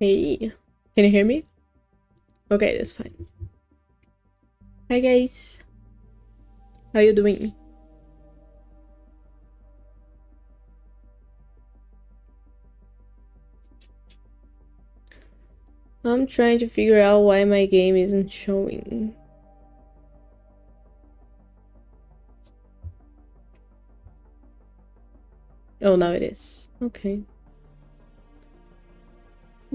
Hey, can you hear me? Okay, that's fine. Hi guys, how you doing? I'm trying to figure out why my game isn't showing. Oh, now it is. Okay.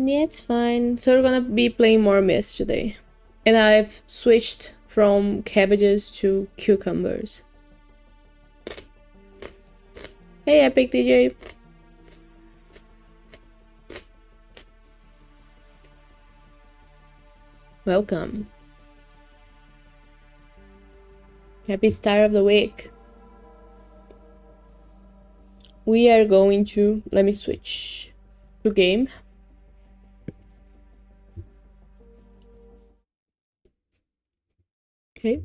Yeah, it's fine. So we're gonna be playing more Myst today. And I've switched from cabbages to cucumbers. Hey, Epic DJ. Welcome. Happy start of the week. We are going to... Let me switch to game. Okay.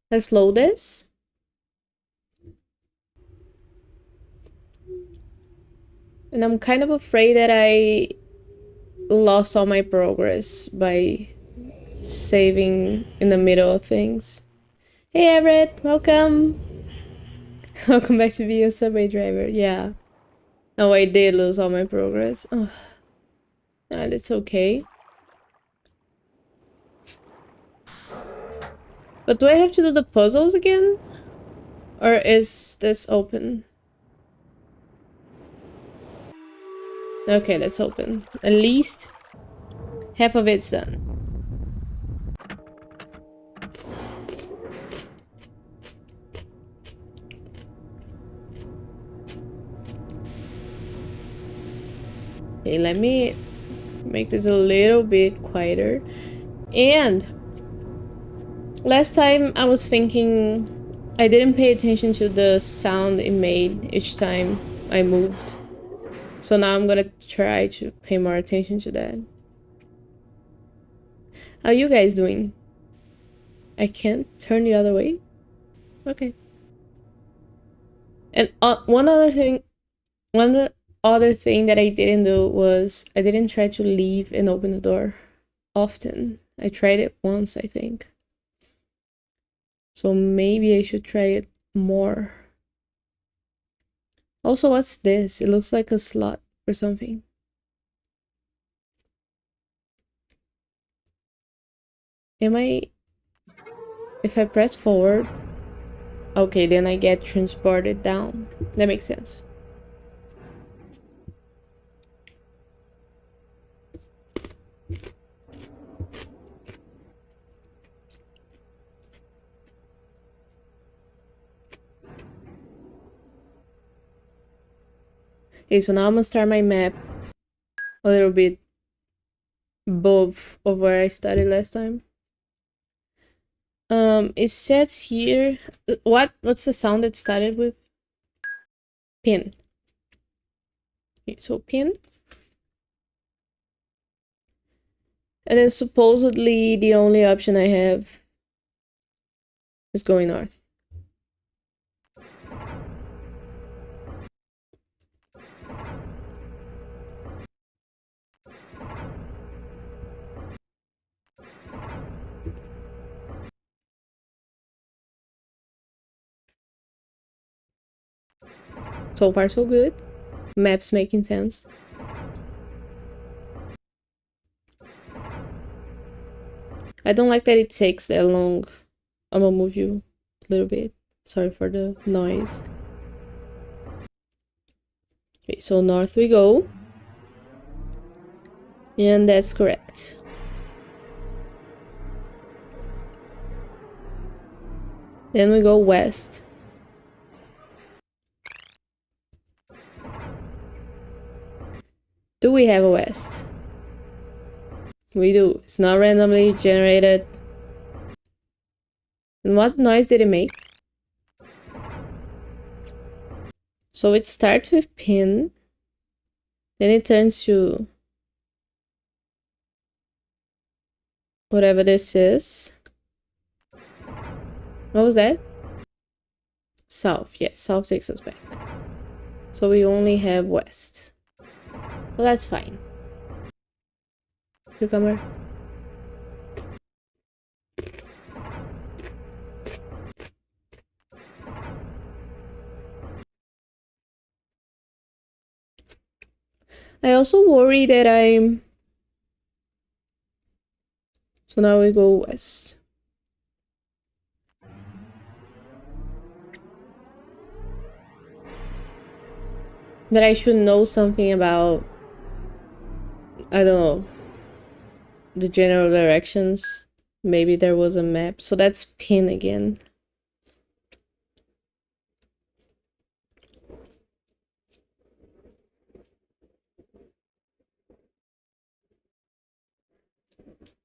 Let's load this. And I'm kind of afraid that I lost all my progress by saving in the middle of things. Hey Everett, welcome! Welcome back to be a subway driver. Yeah. Oh, I did lose all my progress. Oh. That's okay. But do I have to do the puzzles again? Or is this open? Okay, that's open. At least half of it's done. Okay, let me make this a little bit quieter. And last time I was thinking I didn't pay attention to the sound it made each time I moved. So now I'm gonna try to pay more attention to that. How you guys doing? I can't turn the other way? Okay. And one other thing that I didn't do was I didn't try to leave and open the door often. I tried it once, I think. So maybe I should try it more. Also, what's this? It looks like a slot or something. Am I... If I press forward... Okay, then I get transported down. That makes sense. Okay, so now I'm gonna start my map a little bit above of where I started last time. It says here... What's the sound it started with? Pin. Okay, so pin. And then supposedly the only option I have is going north. So far so good. Maps making sense. I don't like that it takes that long. I'm gonna move you a little bit. Sorry for the noise. Okay, so north we go. And that's correct. Then we go west. Do we have a west? We do. It's not randomly generated. And what noise did it make? So it starts with pin. Then it turns to whatever this is. What was that? South. Yes, south takes us back. So we only have west. Well, that's fine. cucumber. I also worry that I'm... So now we go west. That I should know something about, I don't know, the general directions. Maybe there was a map. So that's pin again.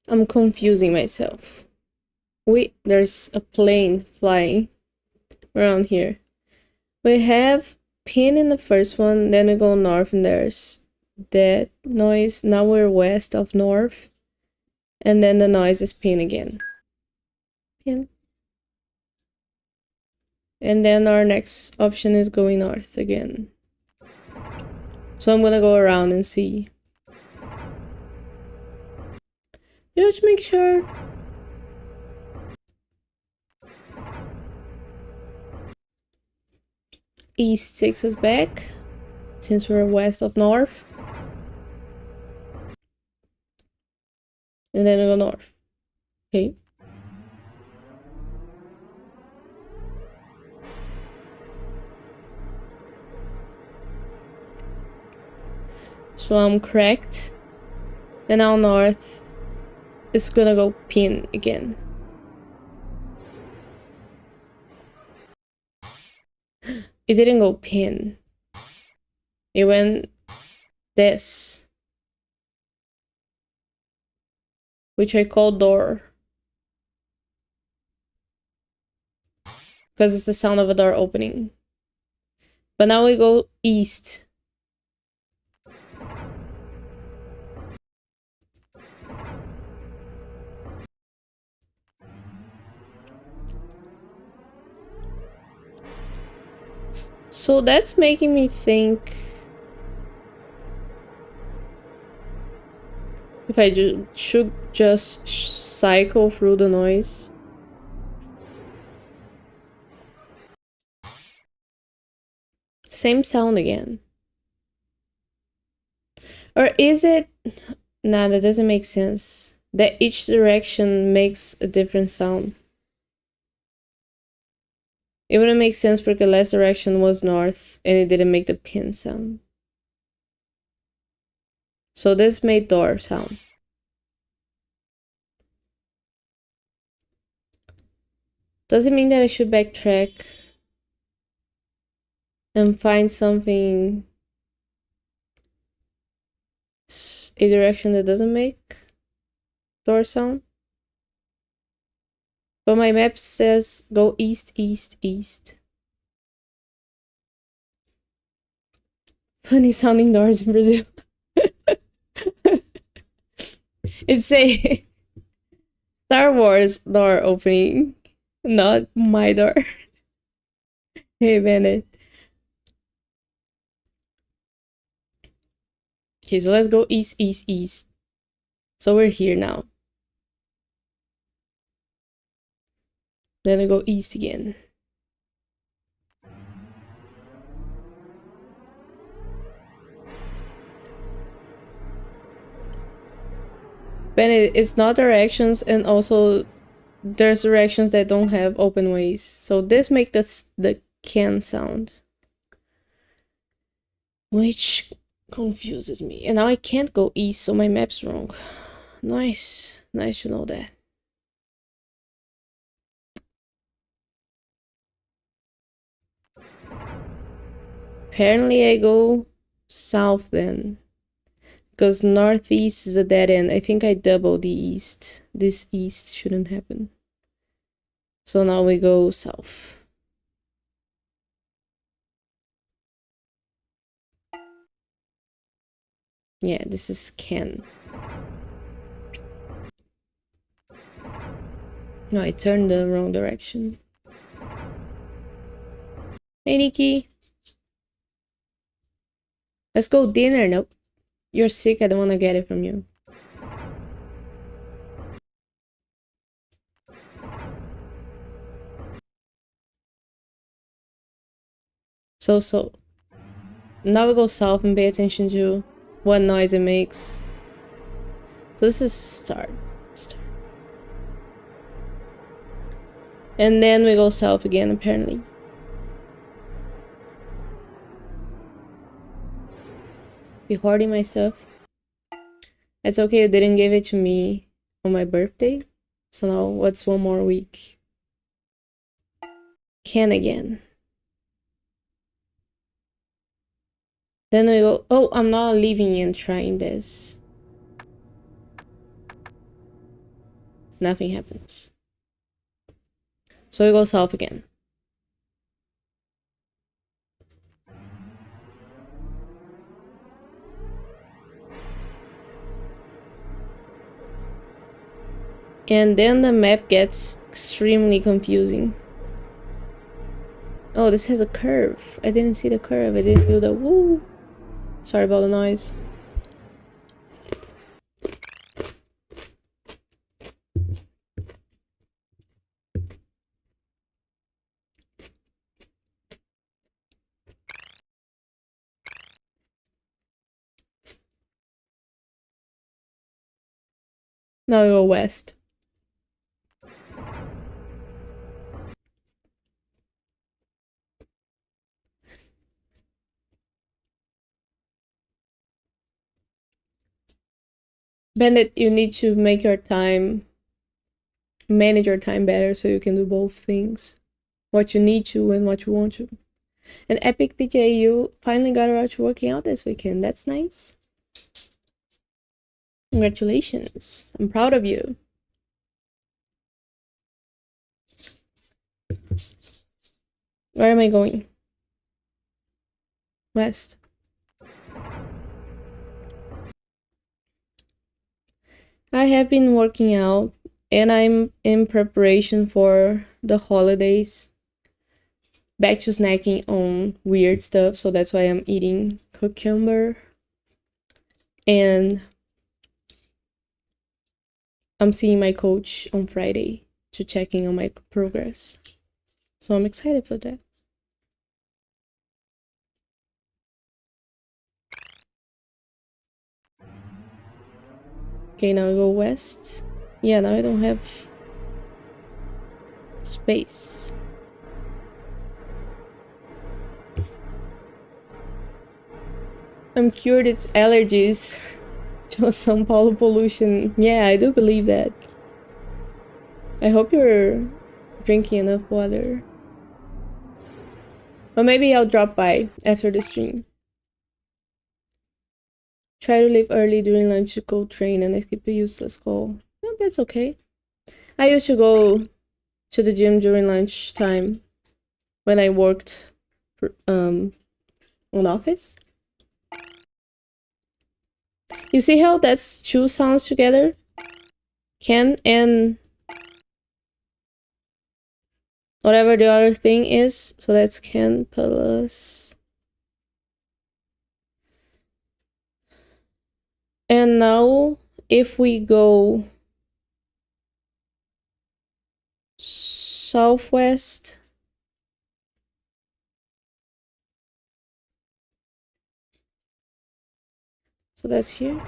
I'm confusing myself. Wait, there's a plane flying around here. We have pin in the first one, then we go north and there's that noise. Now we're west of north. And then the noise is pin again. Pin. And then our next option is going north again. So I'm gonna go around and see. Just make sure. East takes us back, since we're west of north. And then we go north. Okay. So I'm correct. And now north is gonna go pin again. It didn't go pin. It went this. Which I call door. Because it's the sound of a door opening. But now we go east. So that's making me think if I should just cycle through the noise. Same sound again. Or is it... Nah, that doesn't make sense. That each direction makes a different sound. It wouldn't make sense because the last direction was north and it didn't make the pin sound. So this made door sound. Does it mean that I should backtrack and find something, a direction that doesn't make door sound? But my map says go east, east, east. Funny sounding doors in Brazil. It's a Star Wars door opening, not my door. Hey, Bennett. Okay, so let's go east, east, east. So we're here now. Then we go east again. Bennett, it's not directions, and also there's directions that don't have open ways. So this makes the can sound, which confuses me. And now I can't go east, so my map's wrong. Nice to know that. Apparently I go south then, because northeast is a dead end. I think I double the east. This east shouldn't happen. So now we go south. Yeah, this is Ken. No, I turned the wrong direction. Hey, Nikki. Let's go dinner. Nope. You're sick. I don't want to get it from you. So now we go south and pay attention to what noise it makes. So this is start. And then we go south again, apparently. Recording myself. It's okay, you didn't give it to me on my birthday. So now what's one more week? Can again. Then we go, oh, I'm not leaving and trying this. Nothing happens. So we go south again. And then the map gets extremely confusing. Oh, this has a curve. I didn't see the curve. I didn't do the woo. Sorry about the noise. Now we go west. Bandit, you need to make your time, manage your time better so you can do both things. What you need to and what you want to. And Epic DJ, you finally got around to working out this weekend. That's nice. Congratulations. I'm proud of you. Where am I going? West. I have been working out and I'm in preparation for the holidays. Back to snacking on weird stuff, so that's why I'm eating cucumber. And I'm seeing my coach on Friday to checking on my progress. So I'm excited for that. Okay, now we go west. Yeah, now I don't have space. I'm cured its allergies to some Paulo pollution. Yeah, I do believe that. I hope you're drinking enough water. But maybe I'll drop by after the stream. Try to leave early during lunch to go train and I skip a useless call. No, that's okay. I used to go to the gym during lunchtime when I worked on office. You see how that's two sounds together? Can and whatever the other thing is. So that's can plus. And now if we go southwest, so that's here.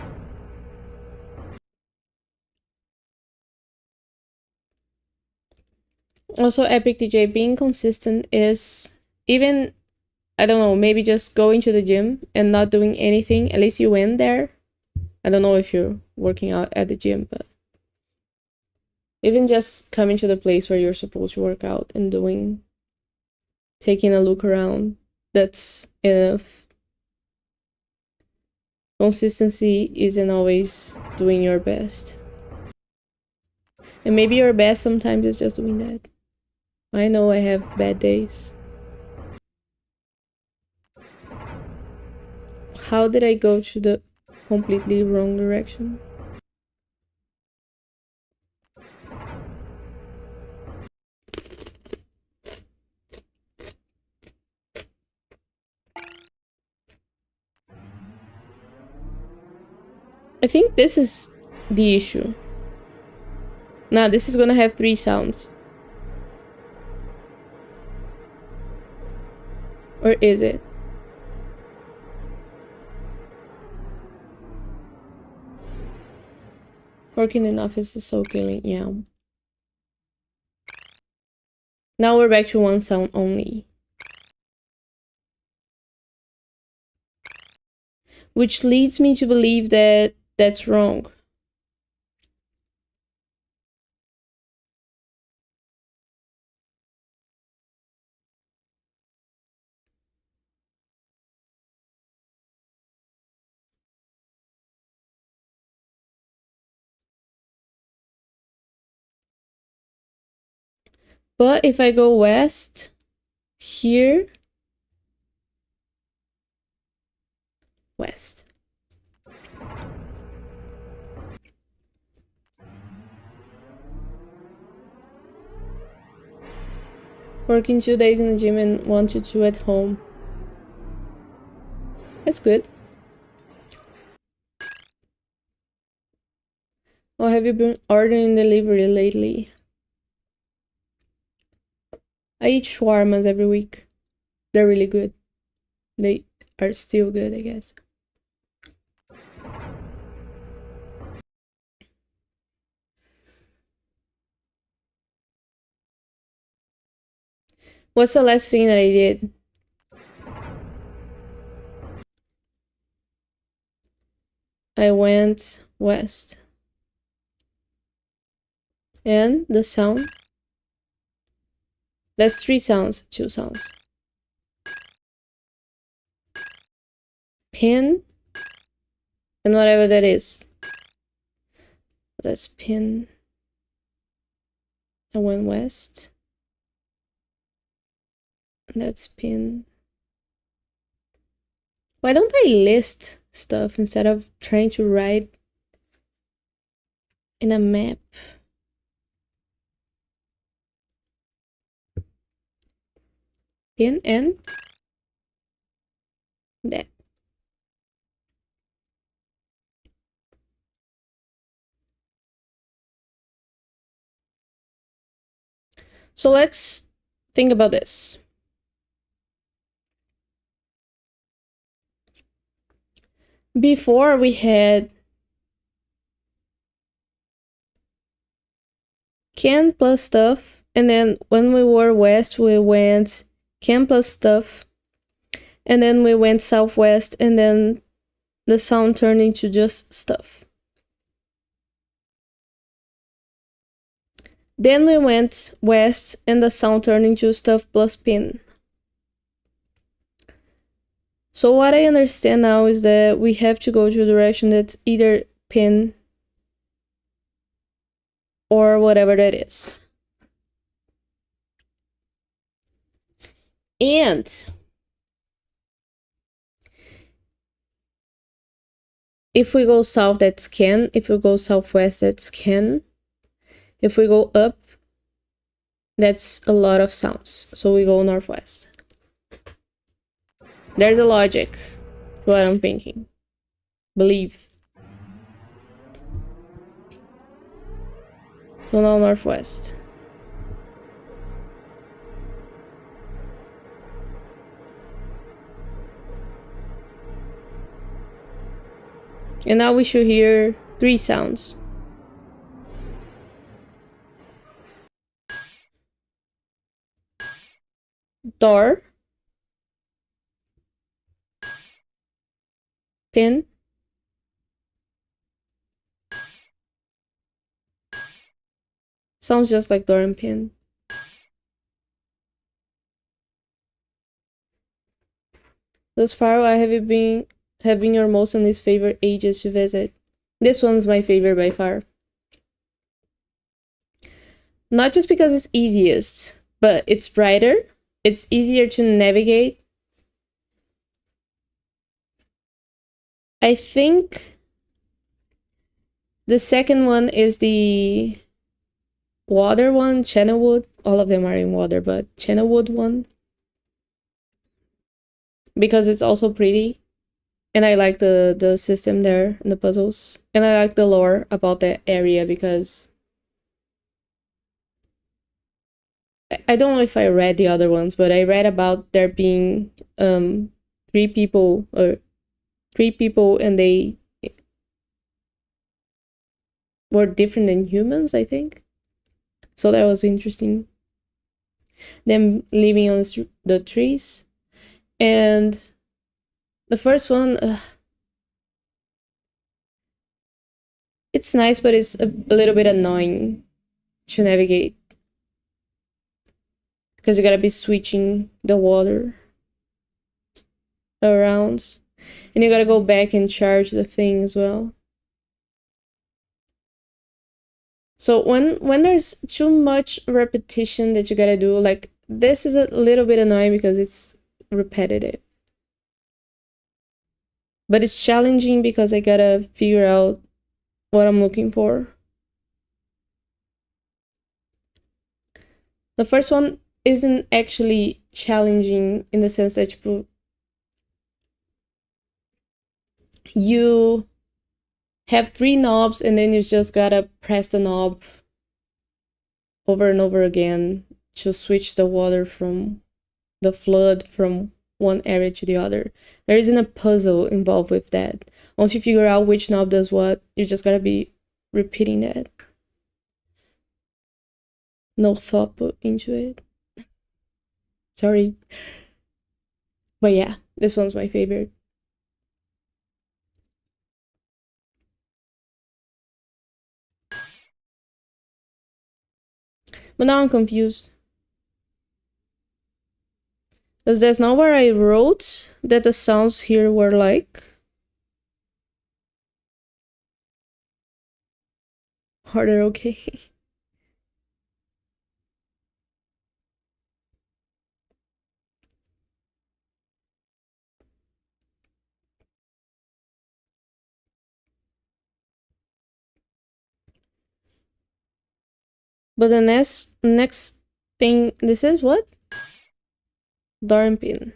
Also, Epic DJ, being consistent is even, I don't know, maybe just going to the gym and not doing anything. At least you went there. I don't know if you're working out at the gym, but even just coming to the place where you're supposed to work out and taking a look around, that's enough. Consistency isn't always doing your best. And maybe your best sometimes is just doing that. I know I have bad days. How did I go to the completely wrong direction? I think this is the issue. Now this is gonna have 3 sounds. Or is it? Working in office is so killing, yeah. Now we're back to one sound only. Which leads me to believe that that's wrong. But if I go west, here, west. Working 2 days in the gym and 1 to 2 at home. That's good. Or have you been ordering delivery lately? I eat shawarmas every week. They're really good. They are still good, I guess. What's the last thing that I did? I went west. And the sound? That's 3 sounds, 2 sounds. Pin and whatever that is. That's pin. I went west. That's pin. Why don't I list stuff instead of trying to write in a map? Pin and that. So let's think about this. Before we had can plus stuff, and then when we were west, we went can plus stuff, and then we went southwest, and then the sound turned into just stuff. Then we went west, and the sound turned into stuff plus pin. So what I understand now is that we have to go to a direction that's either pin or whatever that is. And if we go south, that's can. If we go southwest, that's can. If we go up, that's a lot of sounds. So we go northwest. There's a logic to what I'm thinking. Believe. So now northwest. And now we should hear 3 sounds. Door. Pin. Sounds just like door and pin. Thus far, I have been having your most and least favorite ages to visit. This one's my favorite by far. Not just because it's easiest, but it's brighter, it's easier to navigate. I think the second one is the water one, Channelwood. All of them are in water, but Channelwood one. Because it's also pretty. And I like the system there and the puzzles. And I like the lore about that area because I don't know if I read the other ones, but I read about there being three people and they were different than humans, I think. So that was interesting. Them living on the trees. And the first one, it's nice, but it's a little bit annoying to navigate. Because you gotta be switching the water around. And you gotta go back and charge the thing as well. So when there's too much repetition that you gotta do, like this is a little bit annoying because it's repetitive. But it's challenging because I gotta figure out what I'm looking for. The first one isn't actually challenging in the sense that you have 3 knobs and then you just gotta press the knob over and over again to switch the water from the flood from one area to the other. There isn't a puzzle involved with that. Once you figure out which knob does what, you just gotta be repeating that. No thought put into it. Sorry. But yeah, this one's my favorite. But now I'm confused. Because that's not where I wrote that the sounds here were like. Harder, okay. But the next thing, this is what? Darn pin.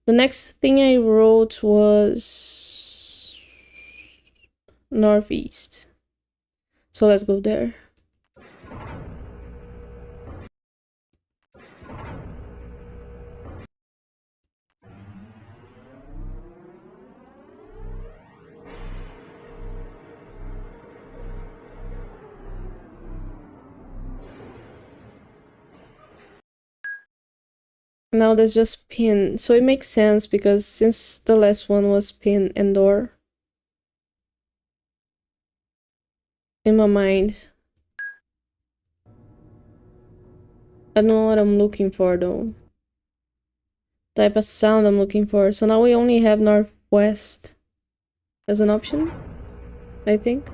The next thing I wrote was northeast. So let's go there. Now there's just pin. So it makes sense because since the last one was pin and door. In my mind. I don't know what I'm looking for though. Type of sound I'm looking for. So now we only have northwest as an option, I think.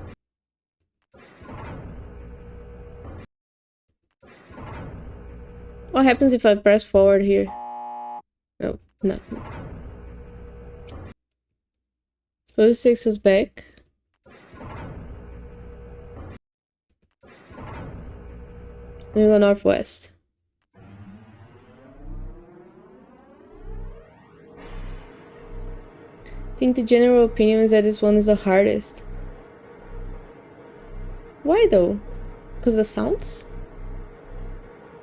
What happens if I press forward here? Oh, no. So this takes us back. Then we go northwest. I think the general opinion is that this one is the hardest. Why though? Because the sounds?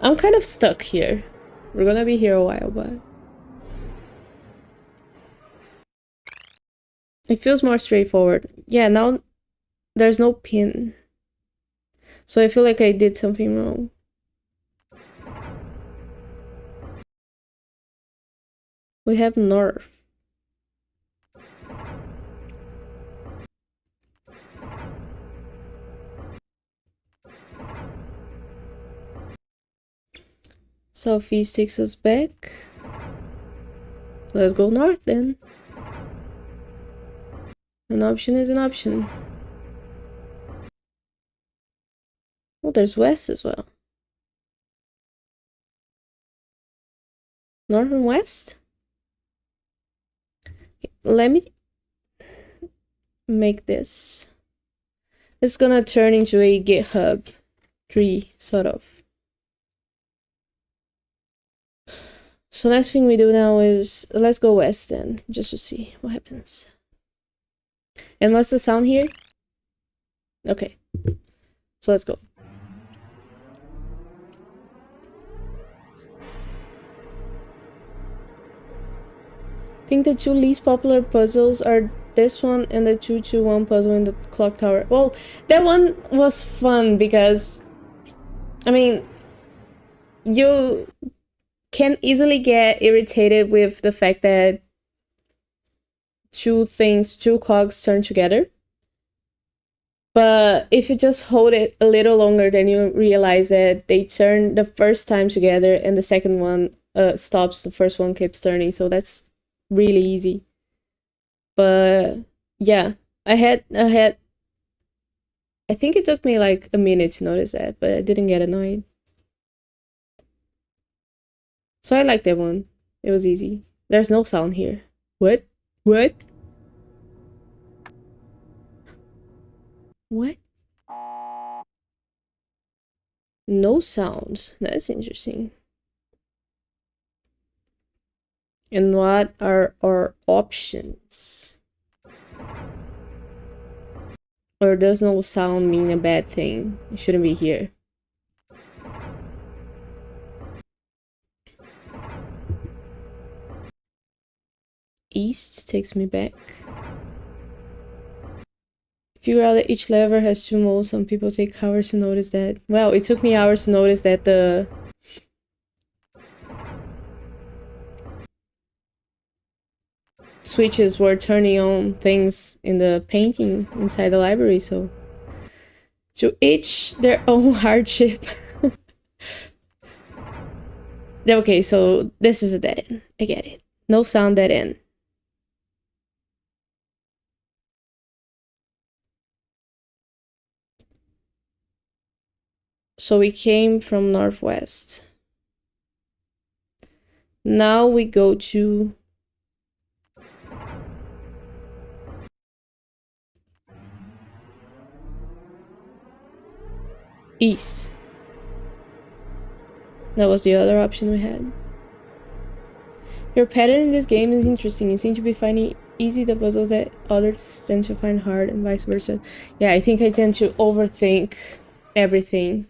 I'm kind of stuck here. We're gonna be here a while, but it feels more straightforward. Yeah, now there's no pin. So I feel like I did something wrong. We have north. Southeast takes us back. Let's go north then. An option is an option. Oh, there's west as well. North and west? Let me make this. It's gonna turn into a GitHub tree, sort of. So last thing we do now is, let's go west then, just to see what happens. And what's the sound here? Okay. So let's go. think the two least popular puzzles are this one and the 221 puzzle in the clock tower. Well, that one was fun because, I mean, you can easily get irritated with the fact that two cogs turn together. But if you just hold it a little longer, then you realize that they turn the first time together and the second one stops, the first one keeps turning. So that's really easy. But yeah, I think it took me like a minute to notice that, but I didn't get annoyed. So I like that one. It was easy. There's no sound here. What? What? What? No sound. That's interesting. And what are our options? Or does no sound mean a bad thing? It shouldn't be here. East takes me back. Figure out that each lever has two modes. Some people take hours to notice that. Well, it took me hours to notice that the switches were turning on things in the painting inside the library, so to each their own hardship. Okay, so this is a dead end. I get it. No sound, dead end. So we came from northwest. Now we go to east. That was the other option we had. Your pattern in this game is interesting. You seem to be finding easy the puzzles that others tend to find hard and vice versa. Yeah, I think I tend to overthink everything.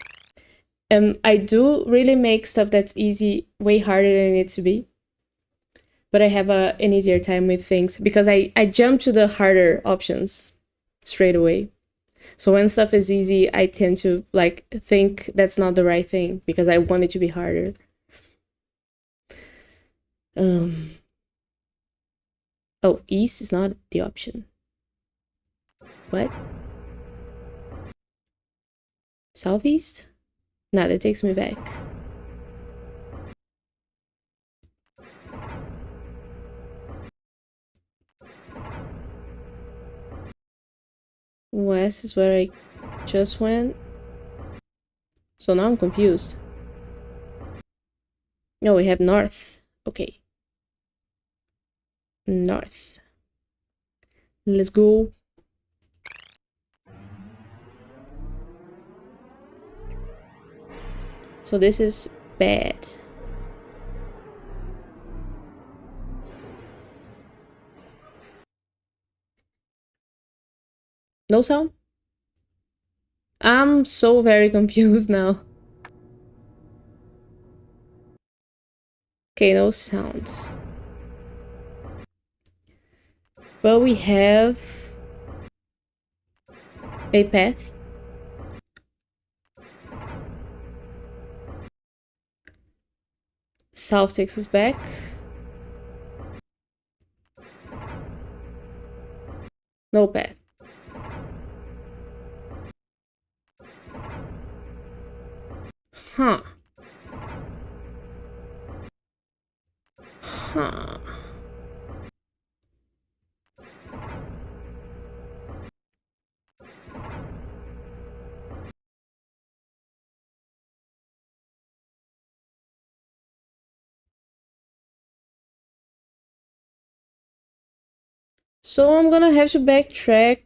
I do really make stuff that's easy way harder than it needs to be. But I have an easier time with things because I jump to the harder options straight away. So when stuff is easy, I tend to like think that's not the right thing because I want it to be harder. Oh, east is not the option. What? Southeast? Nah, that takes me back. West is where I just went. So now I'm confused. No, we have north. Okay. North. Let's go. So this is bad. No sound? I'm so very confused now. Okay, no sound. But we have a path. South takes us back. No path. Huh. Huh. So I'm gonna have to backtrack.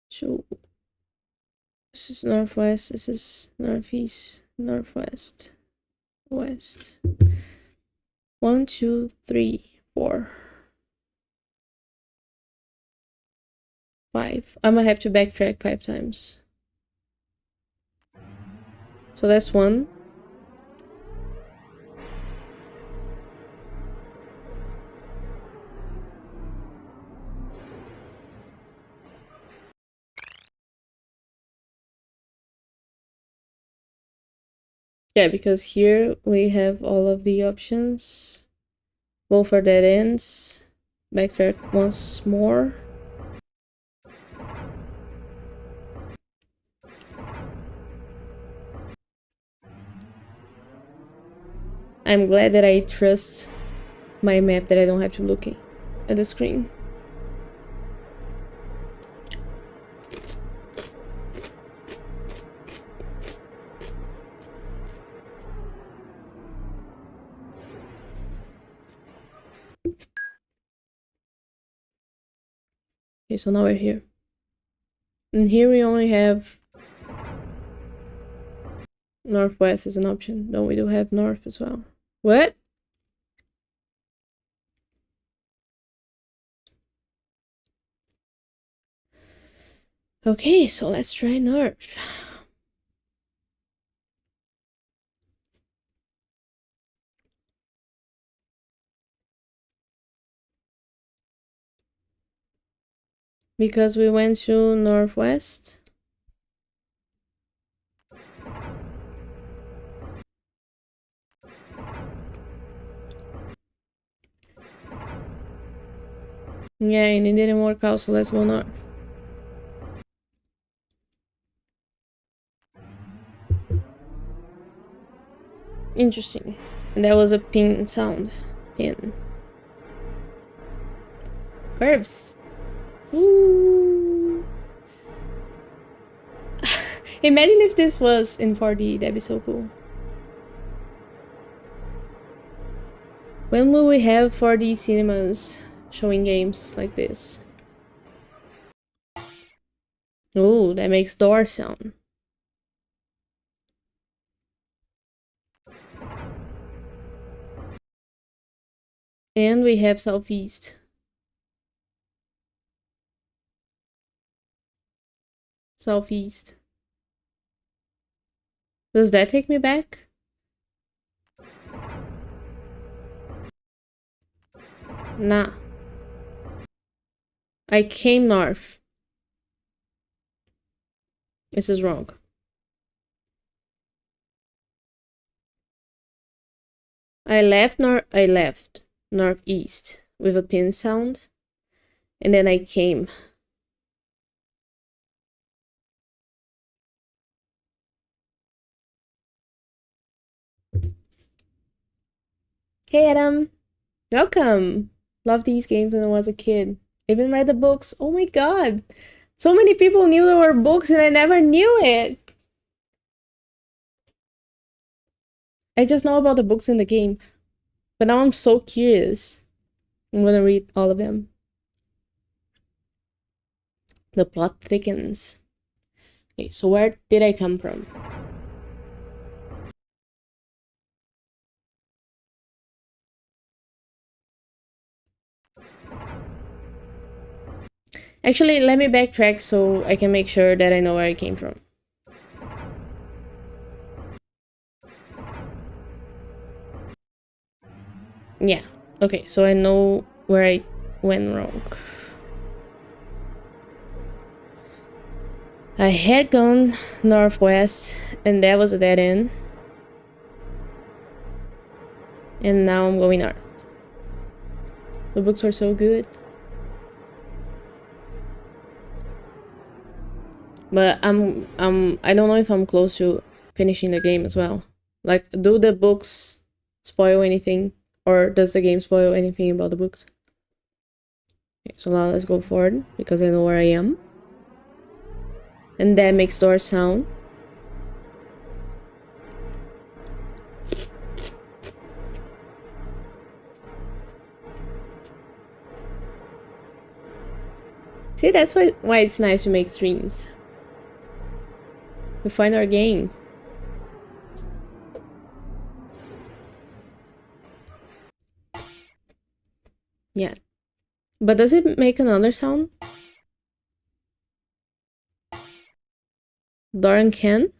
So this is northwest, this is northeast, northwest, west. 1, 2, 3, 4. 5. I'm gonna have to backtrack 5 times. So that's 1. Yeah, because here we have all of the options. Both are dead ends. Backtrack once more. I'm glad that I trust my map, that I don't have to look at the screen. Okay, so now we're here. And here we only have northwest as an option. No, we do have north as well. What? Okay, so let's try north. Because we went to northwest. Yeah, and it didn't work out, so let's go north. Interesting. And that was a pin sound. Pin. Curves. Ooh. Imagine if this was in 4D, that'd be so cool. When will we have 4D cinemas showing games like this? Oh, that makes door sound. And we have southeast. Southeast. Does that take me back? Nah. I came north. This is wrong. I left northeast with a pin sound, and then I came. Hey Adam, welcome. Loved these games when I was a kid. Even read the books. Oh my god, so many people knew there were books and I never knew it. I just know about the books in the game, but now I'm so curious. I'm gonna read all of them. The plot thickens. Okay, so where did I come from? Actually, let me backtrack so I can make sure that I know where I came from. Yeah, okay, so I know where I went wrong. I had gone northwest, and that was a dead end. And now I'm going north. The books were so good. But I don't know if I'm close to finishing the game as well. Like, do the books spoil anything? Or does the game spoil anything about the books? Okay, so now let's go forward, because I know where I am. And that makes door sound. See, that's why it's nice to make streams. We find our game. Yeah. But does it make another sound? Darn Ken.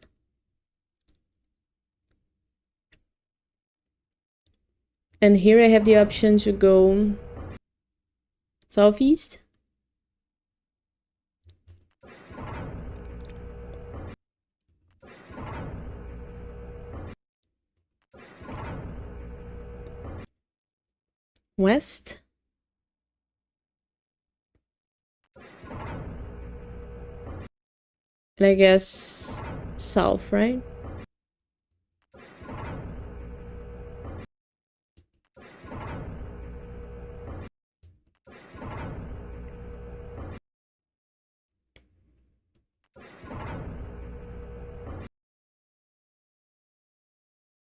And here I have the option to go southeast. West. And I guess south, right?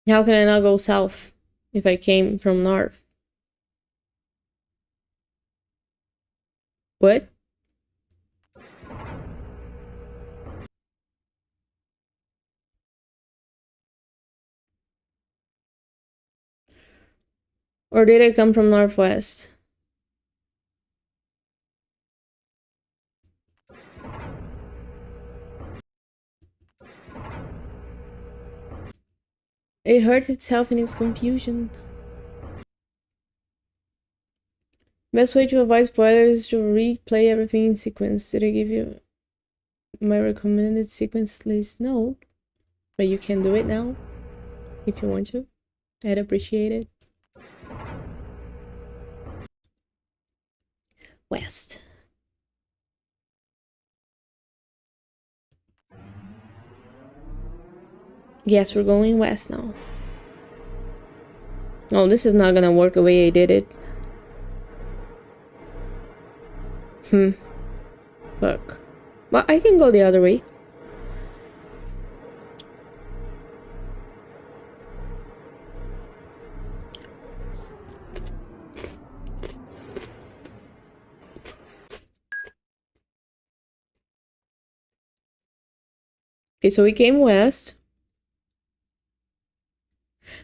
How can I not go south if I came from north? What? Or did I come from northwest? It hurt itself in its confusion. Best way to avoid spoilers is to replay everything in sequence. Did I give you my recommended sequence list? No. But you can do it now if you want to. I'd appreciate it. West. Yes, we're going west now. Oh, this is not gonna work the way I did it. Fuck. But I can go the other way. Okay, so we came west.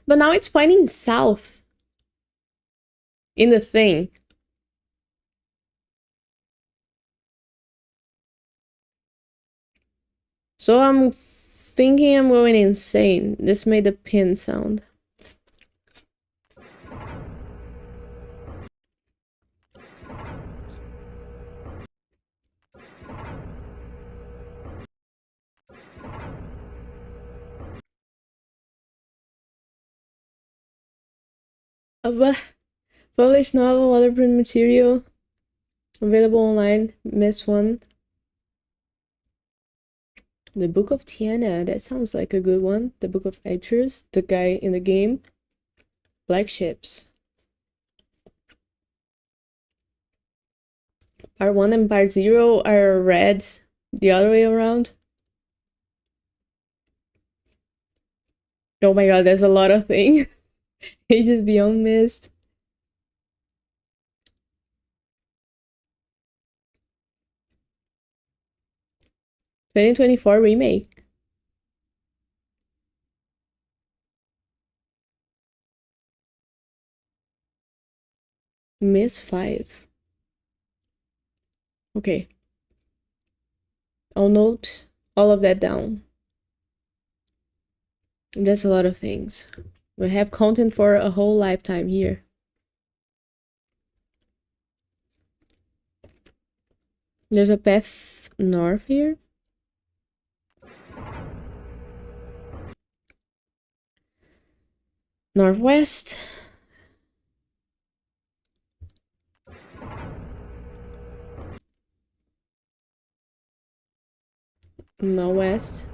But now it's pointing south. In the thing. So I'm thinking I'm going insane. This made the pin sound. Published novel, waterprint material. Available online. Myst 1. The Book of Tiana. That sounds like a good one. The Book of Actors. The guy in the game. Black Ships. Part 1 and Part 0 are red the other way around. Oh my god, there's a lot of things. Ages Beyond Myst. (2024) remake. Myst 5. Okay. I'll note all of that down. That's a lot of things. We have content for a whole lifetime here. There's a path north here. Northwest. Northwest.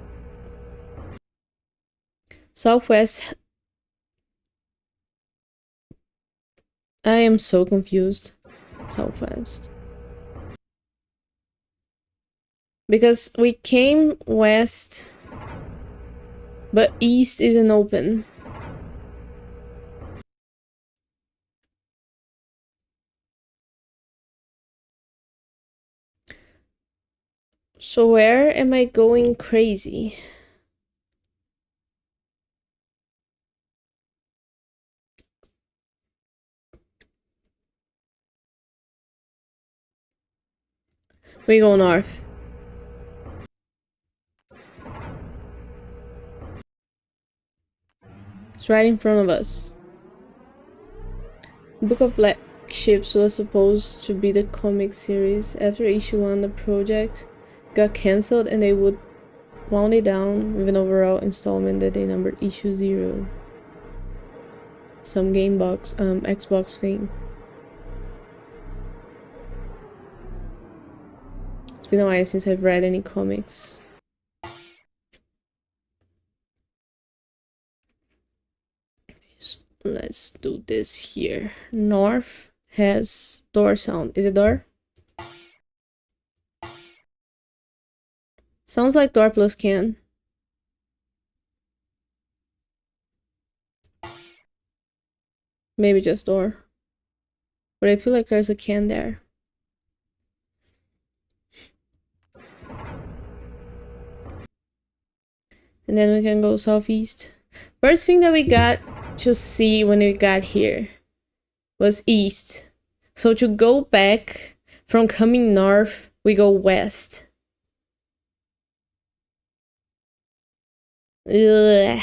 Southwest. I am so confused. Southwest. Because we came west, but east isn't open. So where am I going crazy? We go north. It's right in front of us. Book of Black Ships was supposed to be the comic series. After issue 1, the project got cancelled and they would wound it down with an overall installment that they numbered issue 0. Some Xbox thing. It's been a while since I've read any comics. So let's do this here. North has door sound. Is it door? Sounds like door plus can. Maybe just door. But I feel like there's a can there. And then we can go southeast. First thing that we got to see when we got here was east. So to go back from coming north, we go west. Ugh.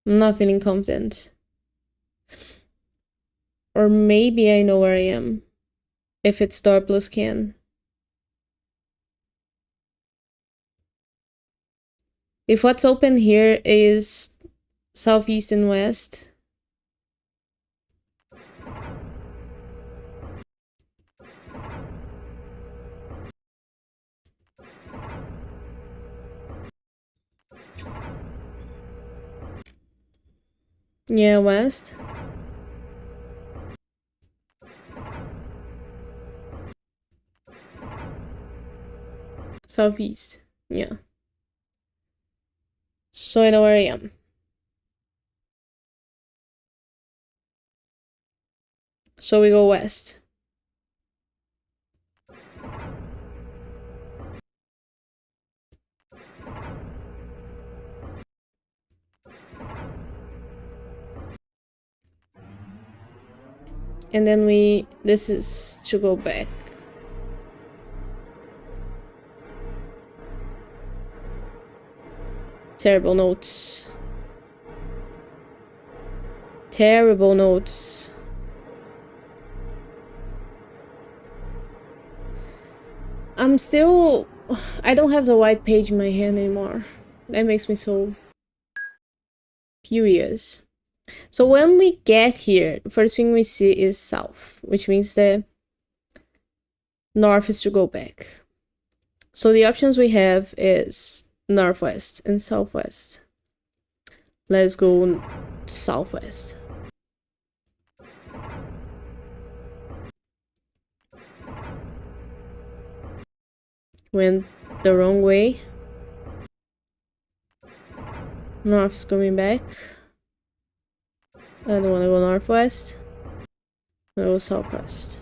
I'm not feeling confident. Or maybe I know where I am. If it's door plus can. If what's open here is southeast and west. Yeah, west. Southeast. Yeah. So I know where I am. So we go west. And then this is to go back. Terrible notes. Terrible notes. I don't have the white page in my hand anymore. That makes me so furious. So when we get here, the first thing we see is south, which means that north is to go back. So the options we have is northwest and southwest. Let's go southwest. Went the wrong way. North's coming back. I don't want to go northwest. I go southwest.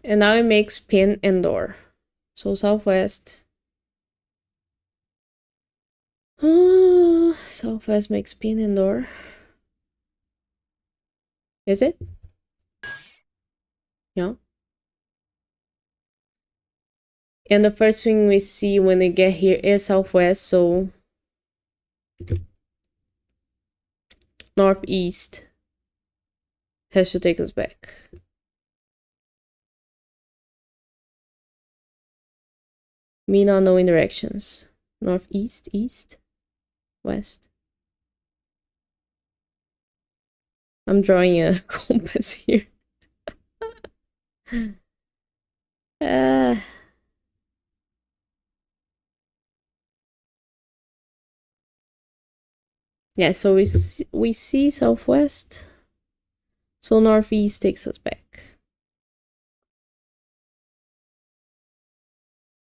And now it makes pin and door. So southwest. Southwest makes pin and door. Is it? Yeah. And the first thing we see when we get here is southwest, so northeast has to take us back. Me not knowing directions. Northeast, east, west. I'm drawing a compass here. Yeah, so we see southwest. So northeast takes us back.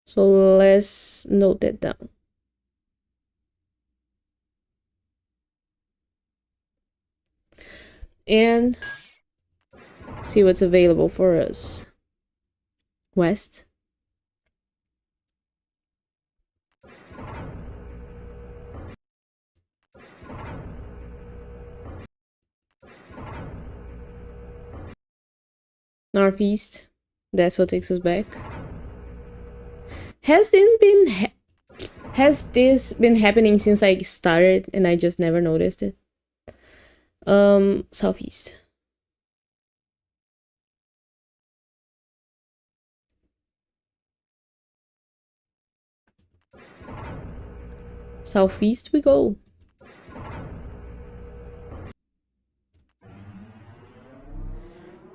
So let's note that down. And see what's available for us. West. Northeast. That's what takes us back. Has this been happening since I started and I just never noticed it? Southeast. Southeast we go.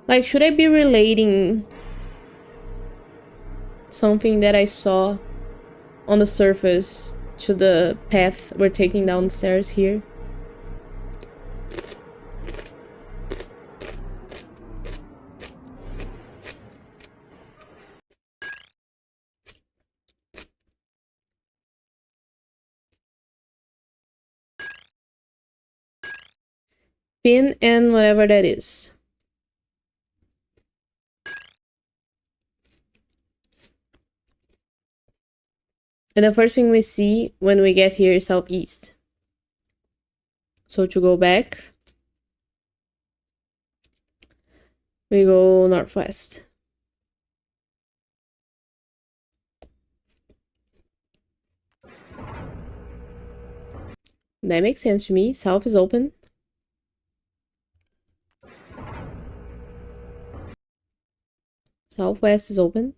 Like, should I be relating something that I saw on the surface to the path we're taking downstairs here? Pin and whatever that is. And the first thing we see when we get here is southeast. So to go back, we go northwest. That makes sense to me. South is open. Southwest is open.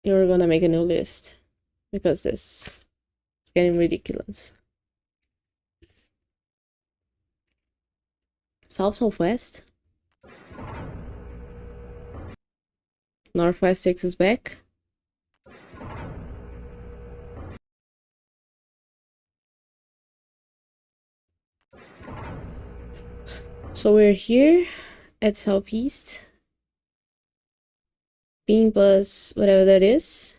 You're gonna make a new list because this is getting ridiculous. Southwest. Northwest takes us back. So we're here at southeast. Being plus whatever that is.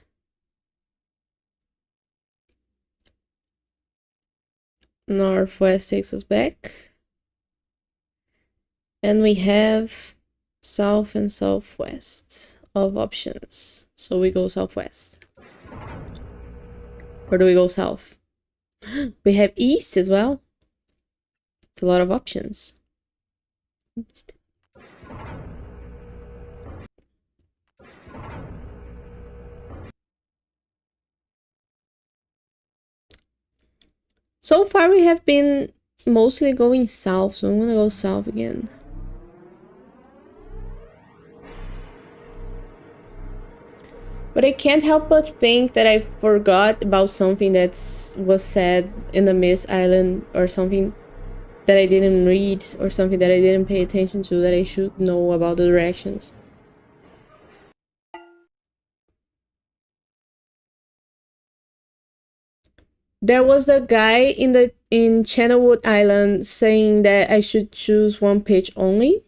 Northwest takes us back. And we have south and southwest of options. So we go southwest. Or do we go south? We have east as well. It's a lot of options. East. So far we have been mostly going south, so I'm gonna go south again. But I can't help but think that I forgot about something that was said in the Myst Island, or something that I didn't read, or something that I didn't pay attention to that I should know about the directions. There was a guy in Channelwood Island saying that I should choose one pitch only.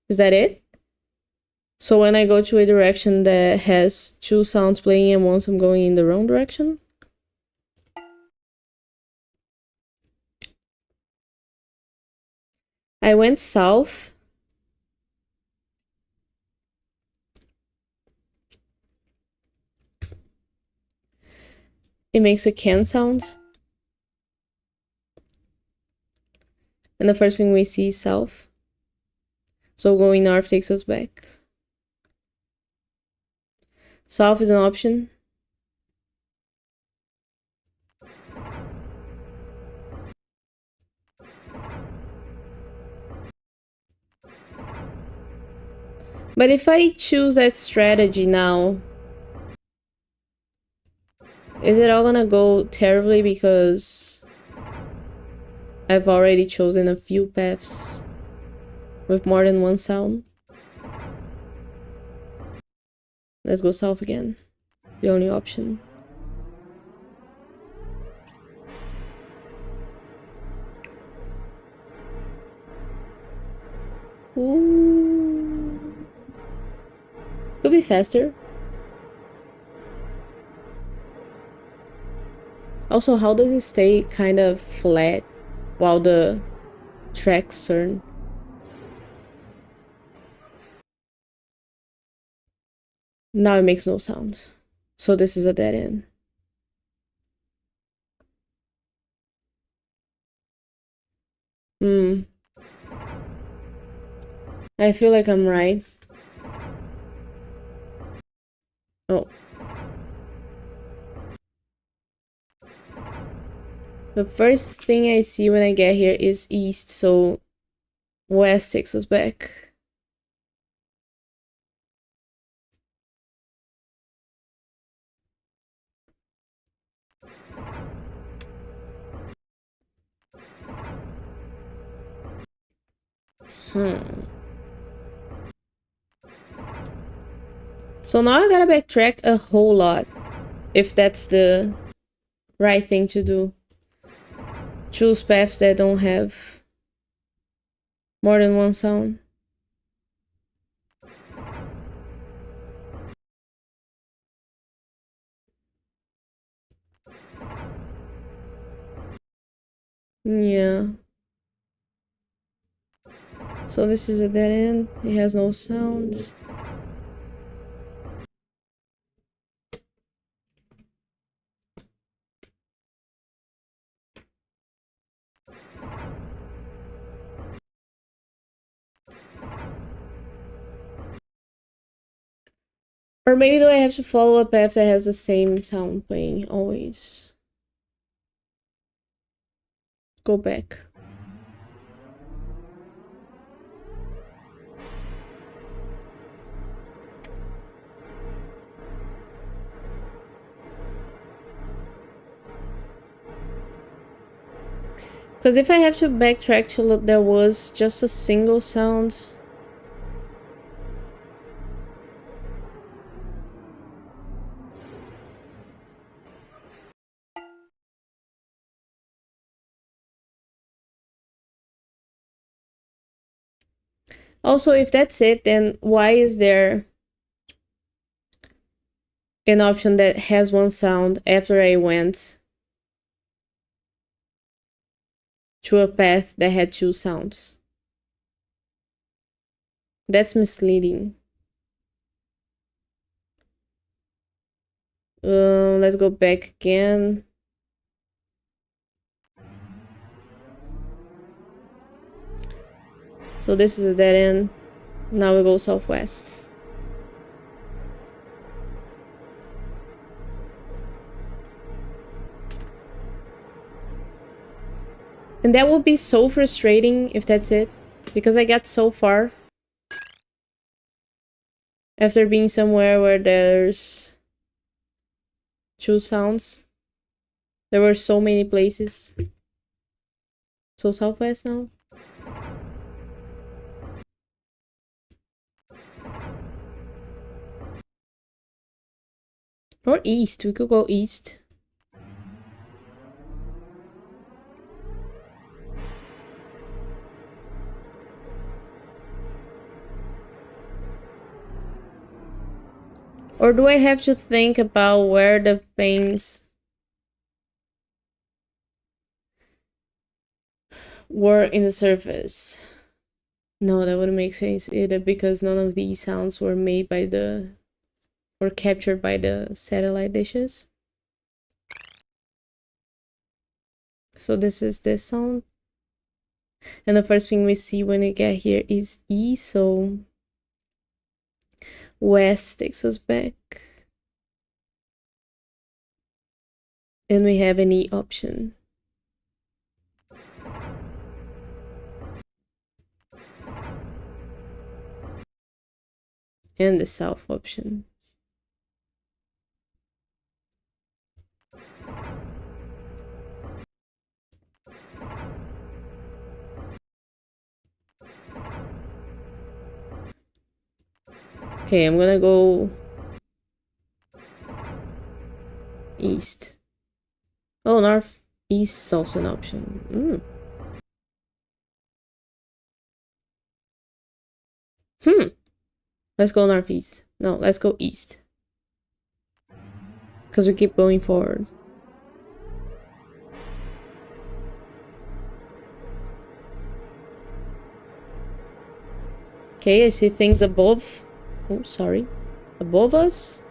Is that it? So when I go to a direction that has two sounds playing and once I'm going in the wrong direction? I went south. It makes a can sound. And the first thing we see is south. So going north takes us back. South is an option. But if I choose that strategy now, is it all gonna go terribly because I've already chosen a few paths with more than one sound? Let's go south again. The only option. Ooh. Could be faster. Also, how does it stay kind of flat while the tracks turn? Now it makes no sound. So this is a dead end. Hmm. I feel like I'm right. Oh. The first thing I see when I get here is east, so west takes us back. So now I gotta backtrack a whole lot, if that's the right thing to do. Choose paths that don't have more than one sound. Yeah. So this is a dead end. It has no sound. Or maybe do I have to follow a path that has the same sound playing always? Go back. Because if I have to backtrack till there was just a single sound... Also, if that's it, then why is there an option that has one sound after I went to a path that had two sounds? That's misleading. Let's go back again. So this is a dead end. Now we go southwest. And that would be so frustrating if that's it. Because I got so far. After being somewhere where there's two sounds. There were so many places. So southwest now. Or east. We could go east. Or do I have to think about where the things were in the surface? No, that wouldn't make sense either, because none of these sounds were made by the... or captured by the satellite dishes. So this is this sound. And the first thing we see when we get here is E, so west takes us back. And we have an E option. And the south option. Okay, I'm gonna go east. Oh, north east is also an option. Let's go northeast. No, let's go east. Because we keep going forward. Okay, I see things above. Oh, sorry. Above us.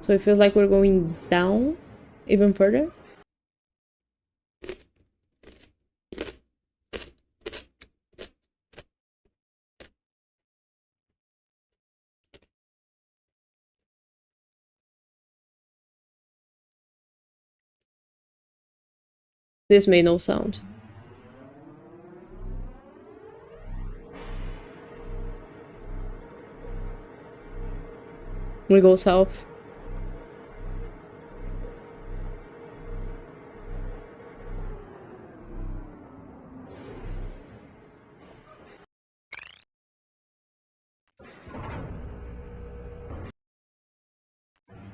So it feels like we're going down even further. This made no sound. We go south.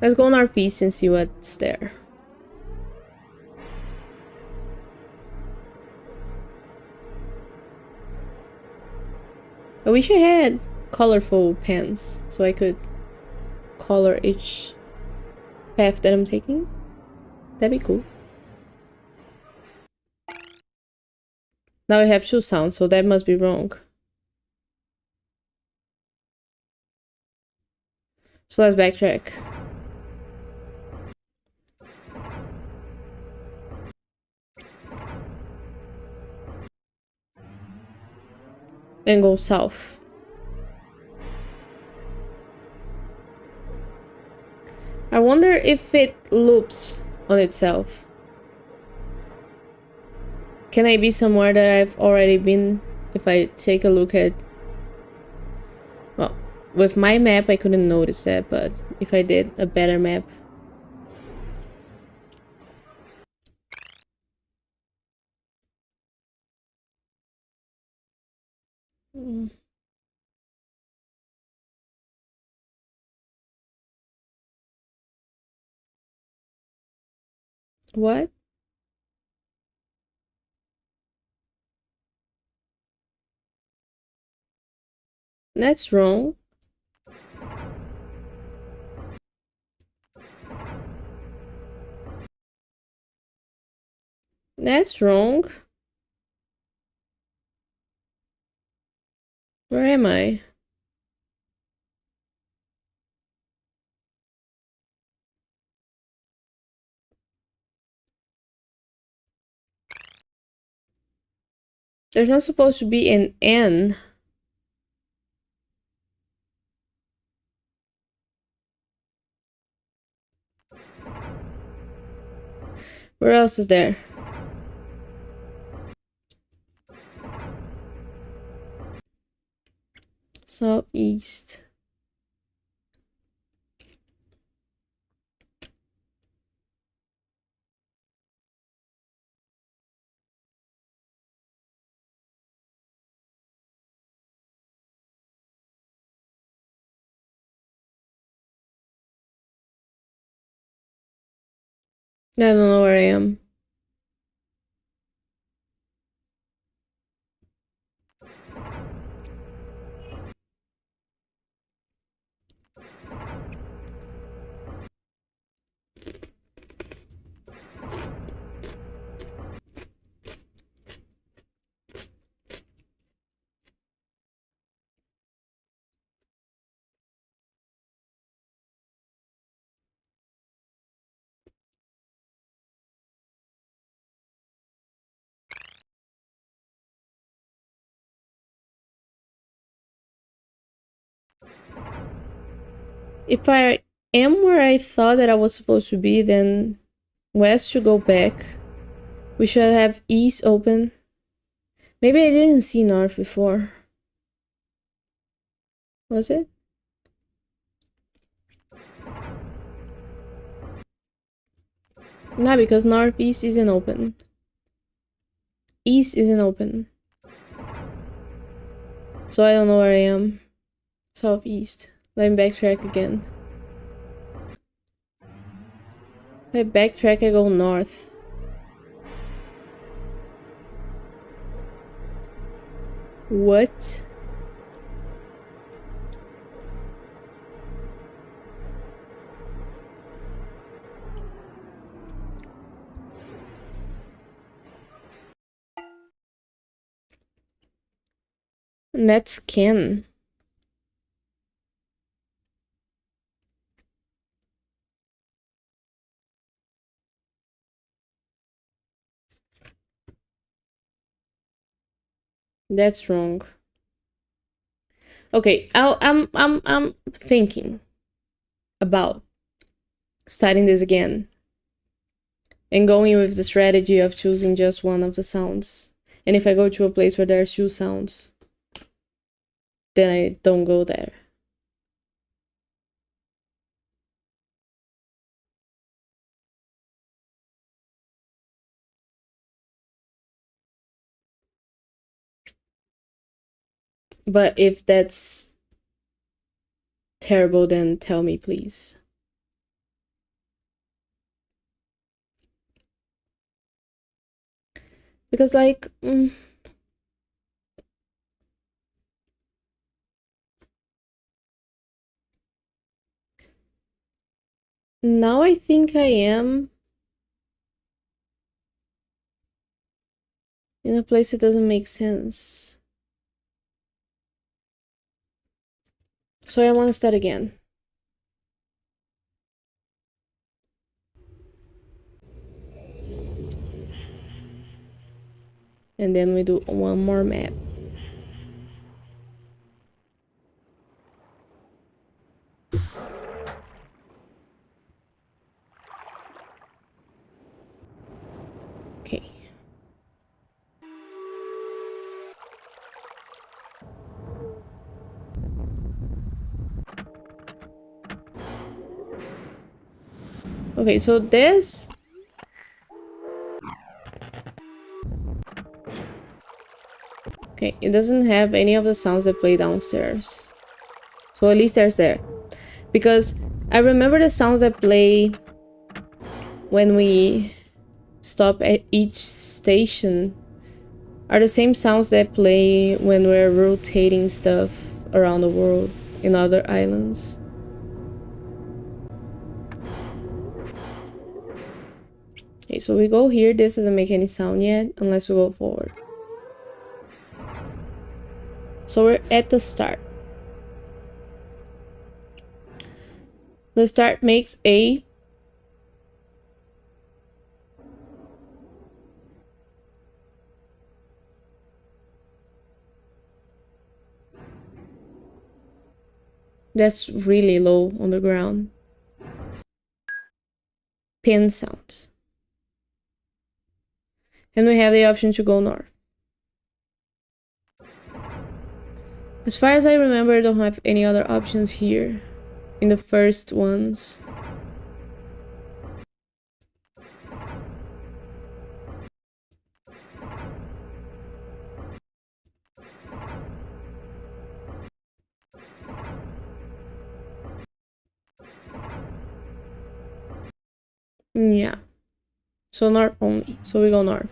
Let's go northeast and see what's there. I wish I had colorful pens so I could color each path that I'm taking. That'd be cool. Now I have two sounds, so that must be wrong. So let's backtrack. And go south. I wonder if it loops on itself. Can I be somewhere that I've already been if I take a look at... Well, with my map I couldn't notice that, but if I did a better map... What? That's wrong. That's wrong. Where am I? There's not supposed to be an N. Where else is there? Southeast. I don't know where I am. If I am where I thought that I was supposed to be, then west should go back. We should have east open. Maybe I didn't see north before. Was it? No, because northeast isn't open. East isn't open. So I don't know where I am. Southeast. Let me backtrack again. If I backtrack, I go north. What? Net scan. That's wrong. Okay, I'm thinking about starting this again and going with the strategy of choosing just one of the sounds. And if I go to a place where there's two sounds, then I don't go there. But if that's terrible, then tell me, please. Because, like, now I think I am in a place that doesn't make sense. So I want to start again. And then we do one more map. Okay. Okay, so this... Okay, it doesn't have any of the sounds that play downstairs. So at least there's there. Because I remember the sounds that play when we stop at each station are the same sounds that play when we're rotating stuff around the world in other islands. Okay, so we go here. This doesn't make any sound yet unless we go forward. So we're at the start. The start makes a that's really low on the ground. Pin sounds. And we have the option to go north. As far as I remember, I don't have any other options here in the first ones. Yeah. So north only. So we go north.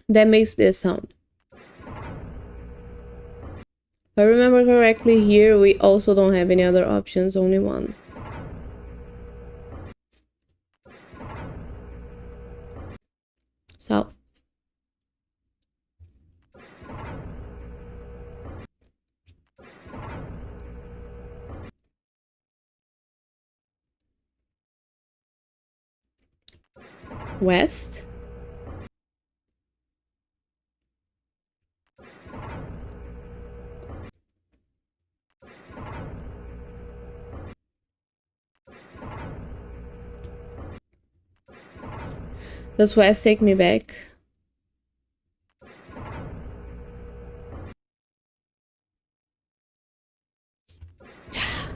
That makes this sound. If I remember correctly, here we also don't have any other options, only one. South. West. Does west take me back?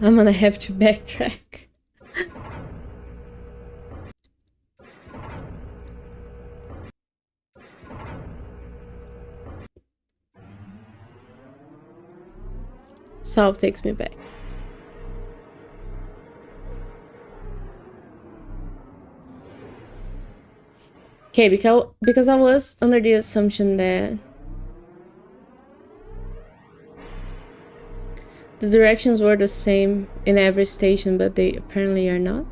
I'm gonna have to backtrack. South takes me back. Okay, because I was under the assumption that the directions were the same in every station, but they apparently are not.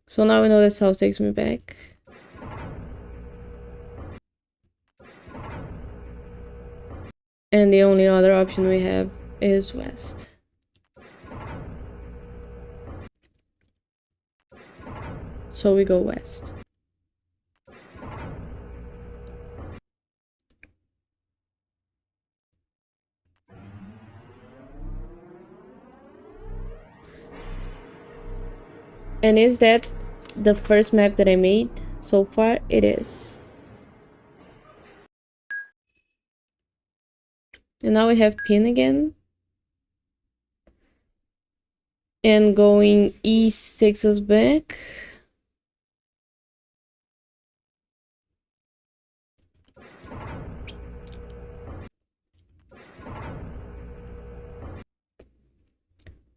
So now we know that south takes me back. And the only other option we have is west. So we go west. And is that the first map that I made? So far, it is. And now we have pin again. And going east takes us back.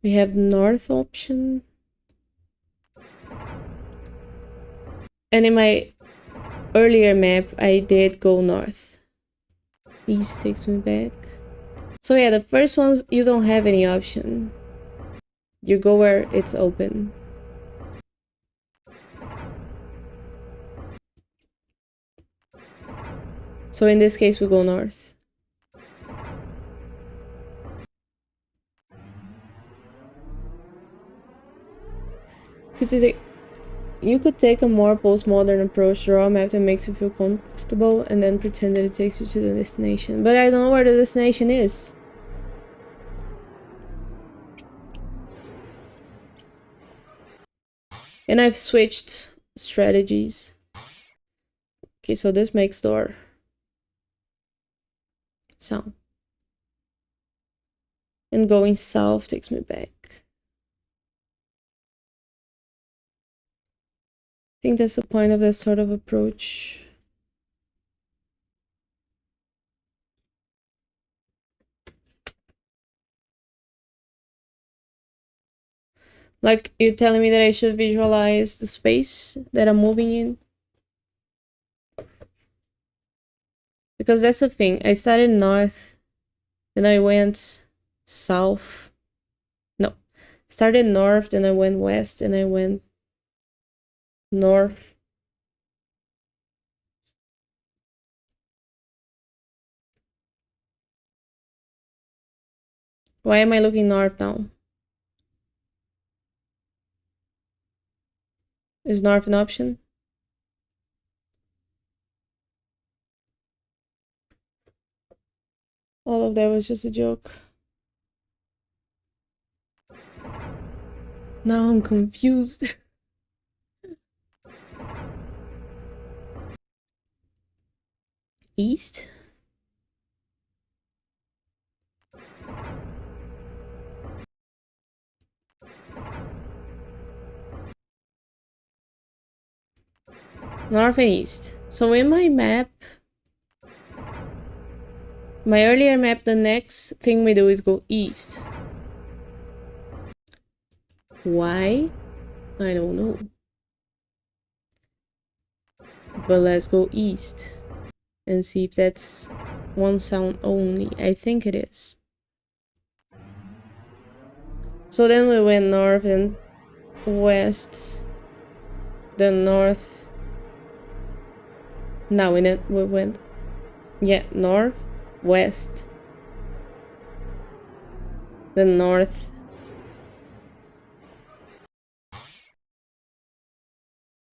We have north option. And in my earlier map, I did go north. East takes me back. So yeah, the first ones, you don't have any option. You go where it's open. So in this case, we go north. You could take a more postmodern approach, draw a map that makes you feel comfortable, and then pretend that it takes you to the destination. But I don't know where the destination is. And I've switched strategies. Okay, so this makes door sound. And going south takes me back. I think that's the point of this sort of approach. Like, you're telling me that I should visualize the space that I'm moving in? Because that's the thing. I started north, then I went south. No. Started north, then I went west, and I went north. Why am I looking north now? Is north an option? All of that was just a joke. Now I'm confused. East? North and east. So in my map, my earlier map, the next thing we do is go east. Why? I don't know. But let's go east and see if that's one sound only. I think it is. So then we went north and west, then north. Now we went, yeah, north, west, then north.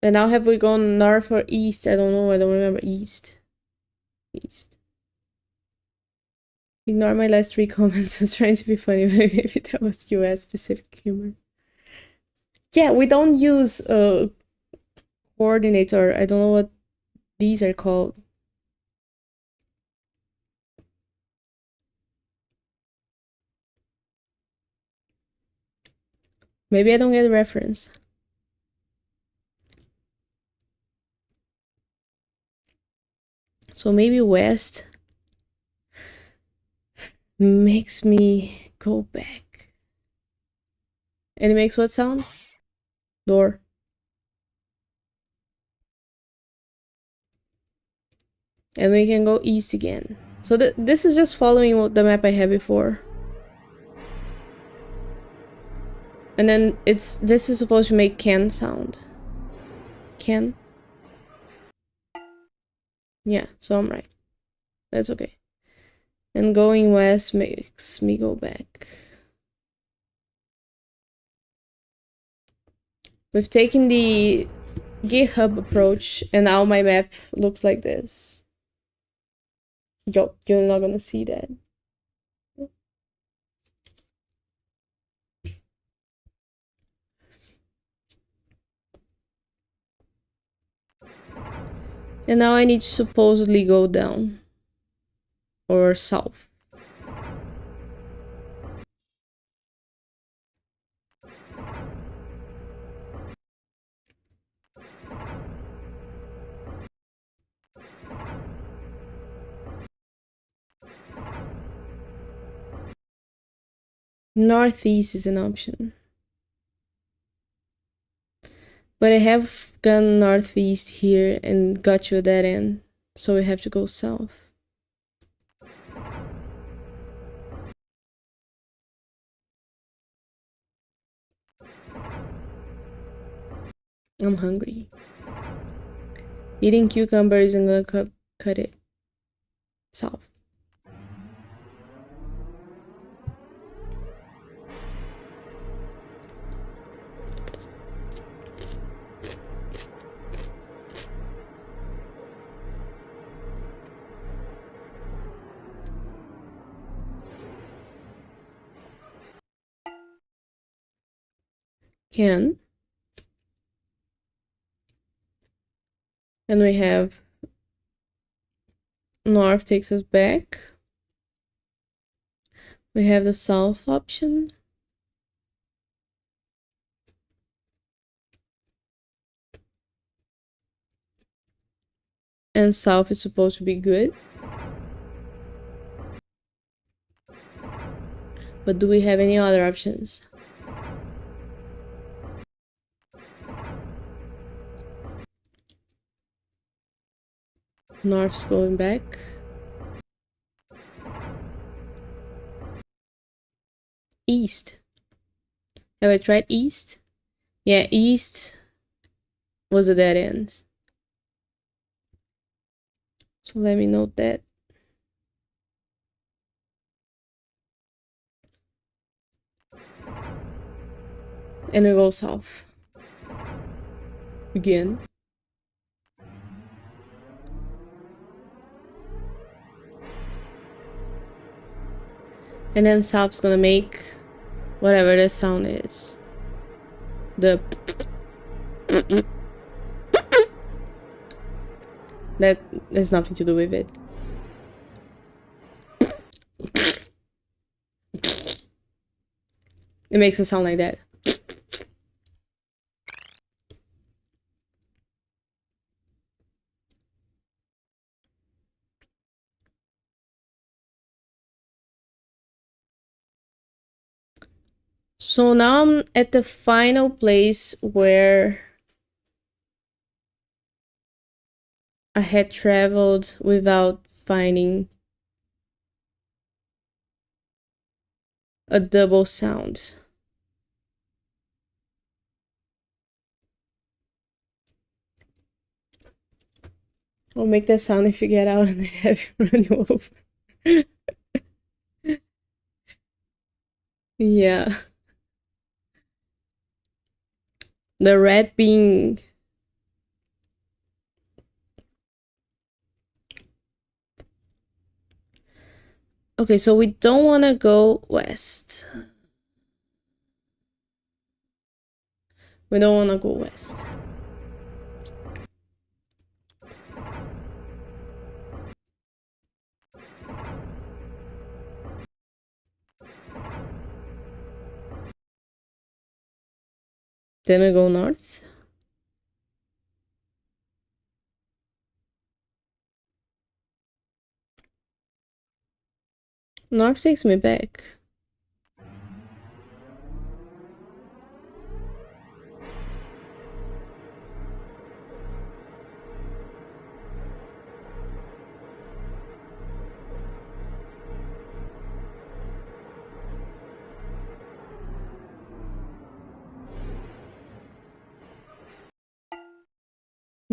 And now have we gone north or east? I don't know, I don't remember. East. East. Ignore my last 3 comments. I was trying to be funny, but maybe that was US specific humor. Yeah, we don't use coordinates, or I don't know what these are called. Maybe I don't get the reference. So maybe west makes me go back. And it makes what sound? door. And we can go east again. So this is just following what the map I had before. And then this is supposed to make can sound. Can? Yeah, so I'm right. That's okay. And going west makes me go back. We've taken the GitHub approach, and now my map looks like this. Yo, you're not gonna see that. And now I need to supposedly go down. Or south. Northeast is an option. But I have gone northeast here and got to a dead end. So we have to go south. I'm hungry. Eating cucumber isn't gonna cut it. South. Can. And we have north takes us back. We have the south option. And south is supposed to be good. But do we have any other options? North's going back. East. Have I tried east? Yeah, east was a dead end. So let me note that. And we go south. Again. And then south's gonna make whatever the sound is. The that has nothing to do with it. It makes a sound like that. So now I'm at the final place where I had traveled without finding a double sound. I'll make that sound if you get out and I have you run you over. Yeah. The red being... Okay, so we don't want to go west. We don't want to go west. Then we go north. North takes me back.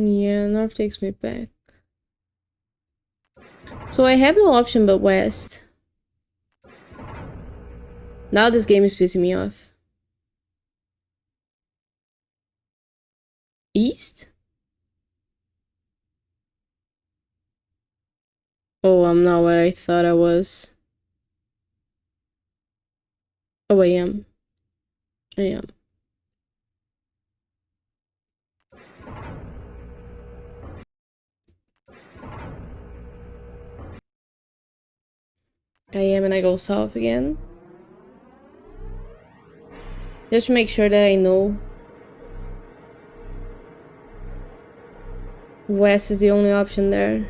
Yeah, north takes me back. So I have no option but west. Now this game is pissing me off. East? Oh, I'm not where I thought I was. Oh, I am. I am. I am, and I go south again. Just to make sure that I know. West is the only option there.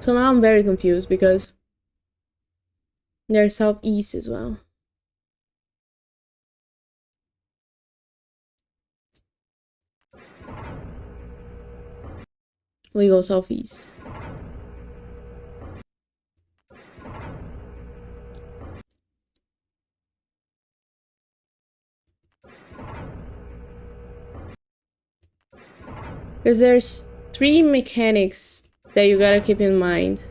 So now I'm very confused because there's southeast as well. We go southeast. Because there's three mechanics that you gotta keep in mind.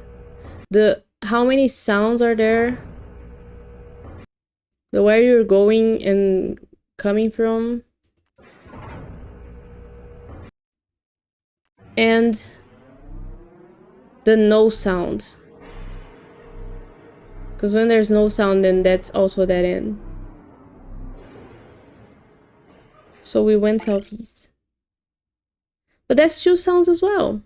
The how many sounds are there? The where you're going and coming from. And the no sound. Because when there's no sound, then that's also that end. So we went southeast. But that's two sounds as well.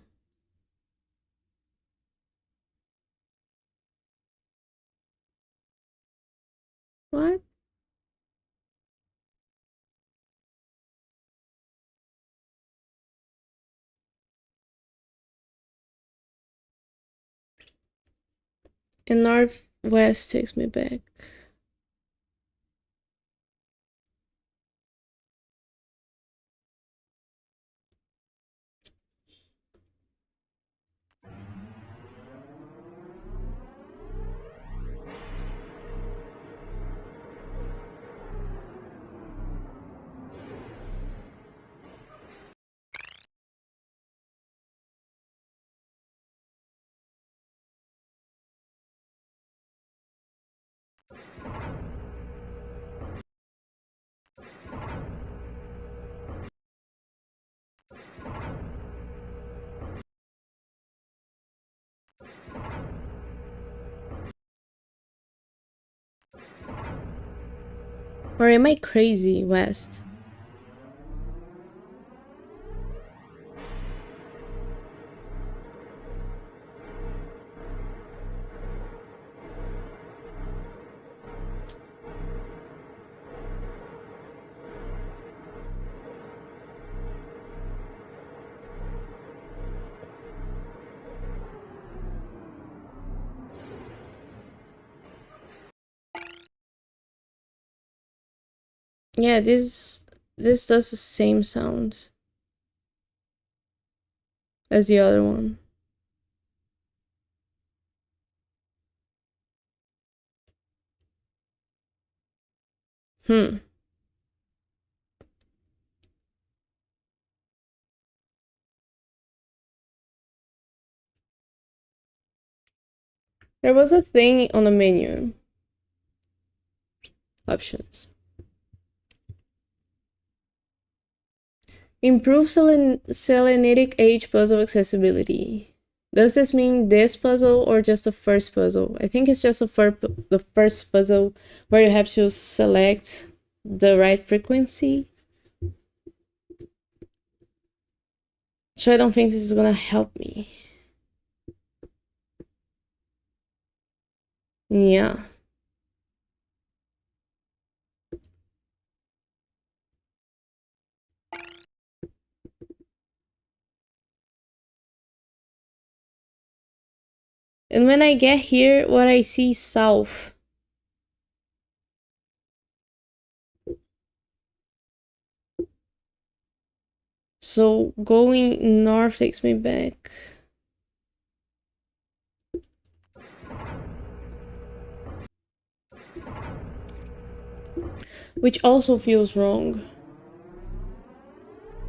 What? And northwest takes me back. Or am I crazy, west? Yeah, this does the same sound as the other one. Hmm. There was a thing on the menu. Options. Improve Selenitic age puzzle accessibility. Does this mean this puzzle or just the first puzzle? I think it's just the first puzzle where you have to select the right frequency. So I don't think this is gonna help me. Yeah. And when I get here, what I see is south. So going north takes me back. Which also feels wrong.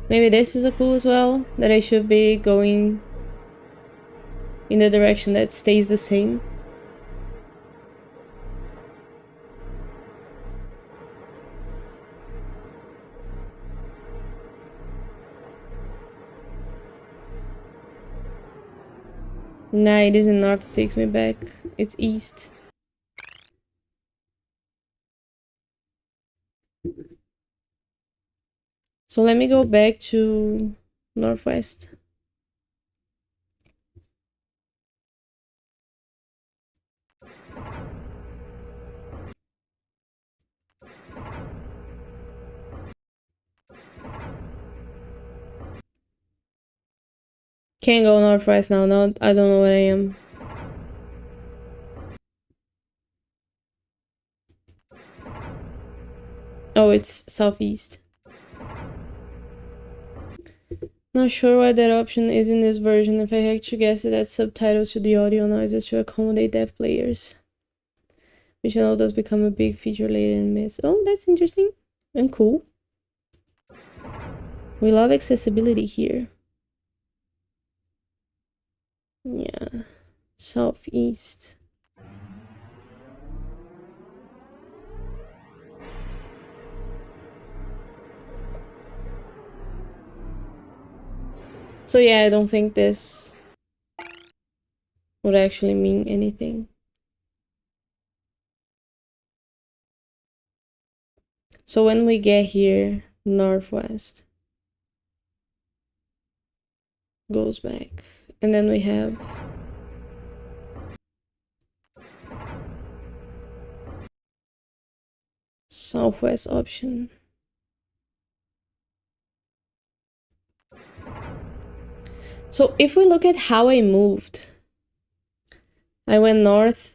Maybe this is a clue as well, that I should be going in the direction that stays the same. Nah, it isn't north that takes me back. It's east. So let me go back to northwest. Can't go northwest now. No, I don't know where I am. Oh, it's southeast. Not sure why that option is in this version. If I had to guess it, adds subtitles to the audio noises to accommodate deaf players. Which I know does become a big feature later in Myst. Oh, that's interesting and cool. We love accessibility here. Yeah, southeast. So yeah, I don't think this would actually mean anything. So when we get here, northwest goes back. And then we have southwest option. So if we look at how I moved, I went north,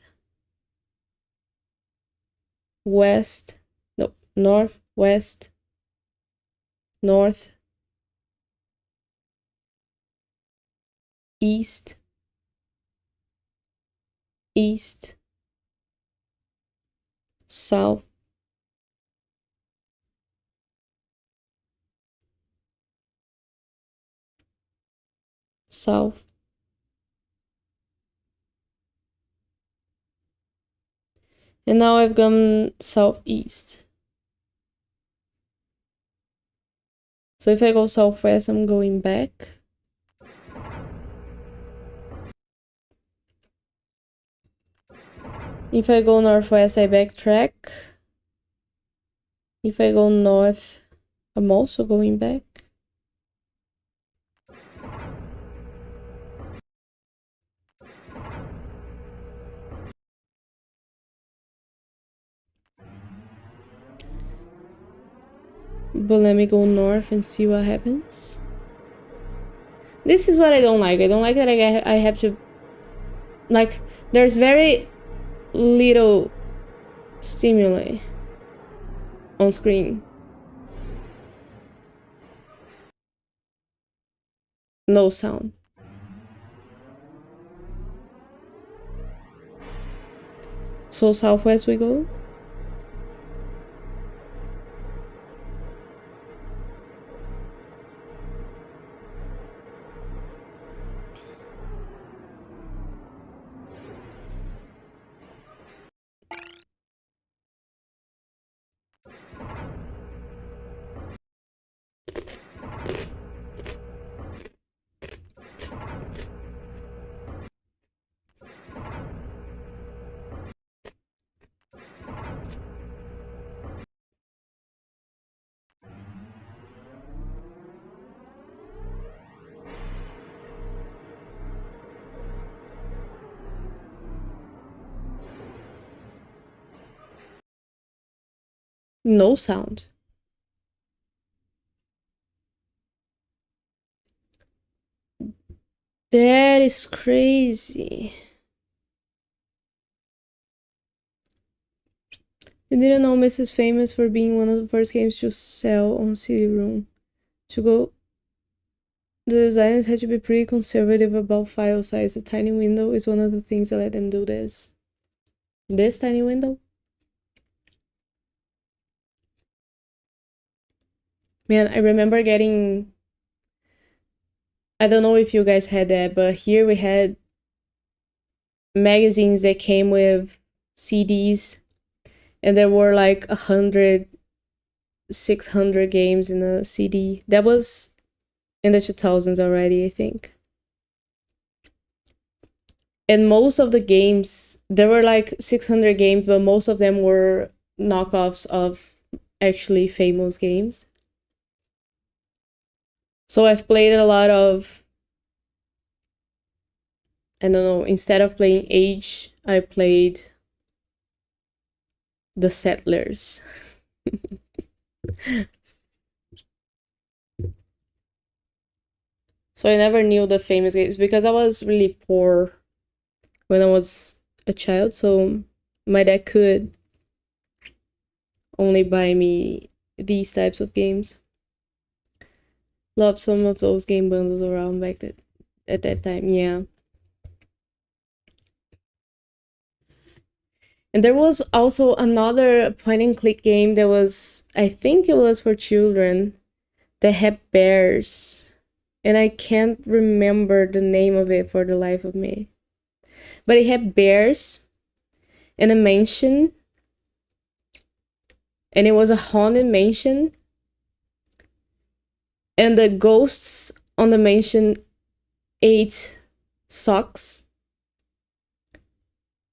west, no, north, west, north, east, east, south, south, and now I've gone southeast. So if I go southwest, I'm going back. If I go northwest, I backtrack. If I go north, I'm also going back. But let me go north and see what happens. This is what I don't like. I don't like that I have to... Like, there's very little stimuli on screen. No sound. So southwest we go. No sound. That is crazy. You didn't know Myst is famous for being one of the first games to sell on CD-ROM. To go, the designers had to be pretty conservative about file size. A tiny window is one of the things that let them do this. This tiny window? Man, I remember getting... I don't know if you guys had that, but here we had magazines that came with CDs, and there were like 100, 600 games in a CD. That was in the 2000s already, I think. And most of the games, there were like 600 games, but most of them were knockoffs of actually famous games. So I've played a lot of, I don't know, instead of playing Age, I played The Settlers. So I never knew the famous games because I was really poor when I was a child, so my dad could only buy me these types of games. Loved some of those game bundles around back at that time, yeah. And there was also another point and click game that was, I think it was for children, that had bears. And I can't remember the name of it for the life of me. But it had bears and a mansion. And it was a haunted mansion. And the ghosts on the mansion ate socks.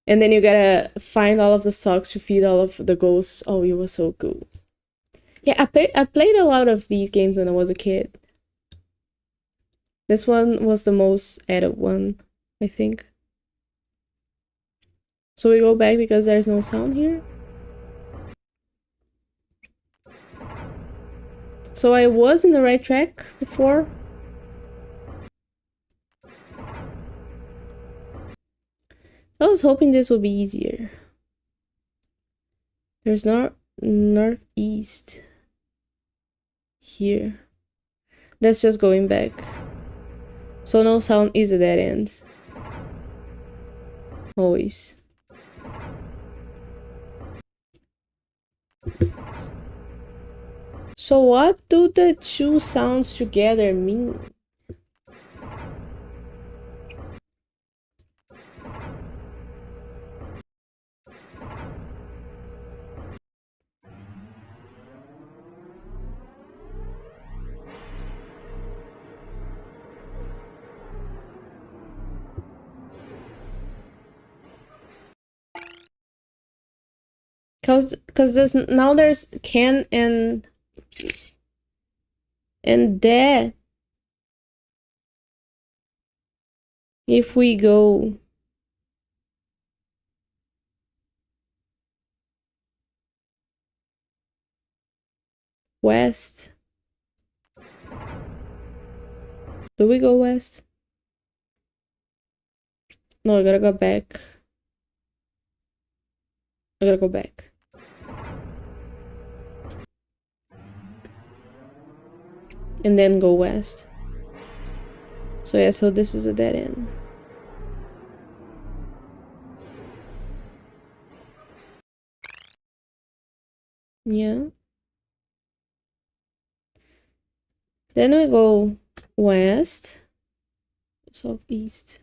And then you gotta find all of the socks to feed all of the ghosts. Oh, it was so cool. Yeah, I played a lot of these games when I was a kid. This one was the most added one, I think. So we go back because there's no sound here. So I was in the right track before. I was hoping this would be easier. There's northeast here. That's just going back. So no sound is a dead end. Always. So what do the two sounds together mean? Cause there's can and that. If we go west, do we go west? No, I gotta go back. I gotta go back. And then go west. So yeah, so this is a dead end. Yeah. Then we go west, southeast.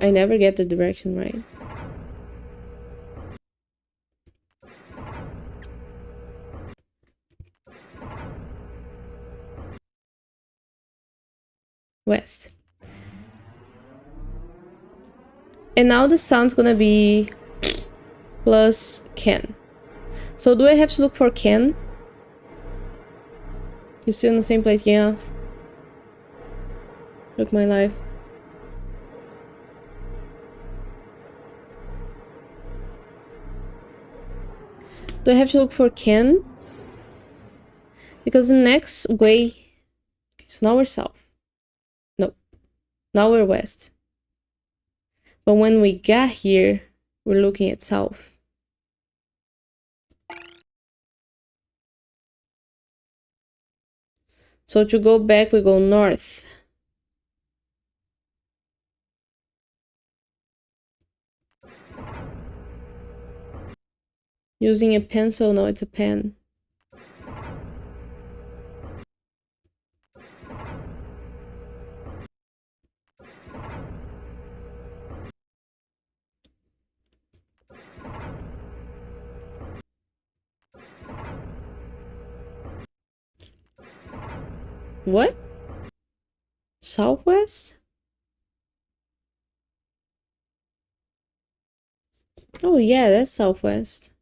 I never get the direction right. West. And now the sound's gonna be plus can. So do I have to look for can? You still in the same place? Yeah. Look my life. Do I have to look for can? Because the next way... So now we're south. No. Now we're west. But when we got here, we're looking at south. So to go back, we go north. Using a pencil? No, it's a pen. What? Southwest? Oh yeah, that's southwest.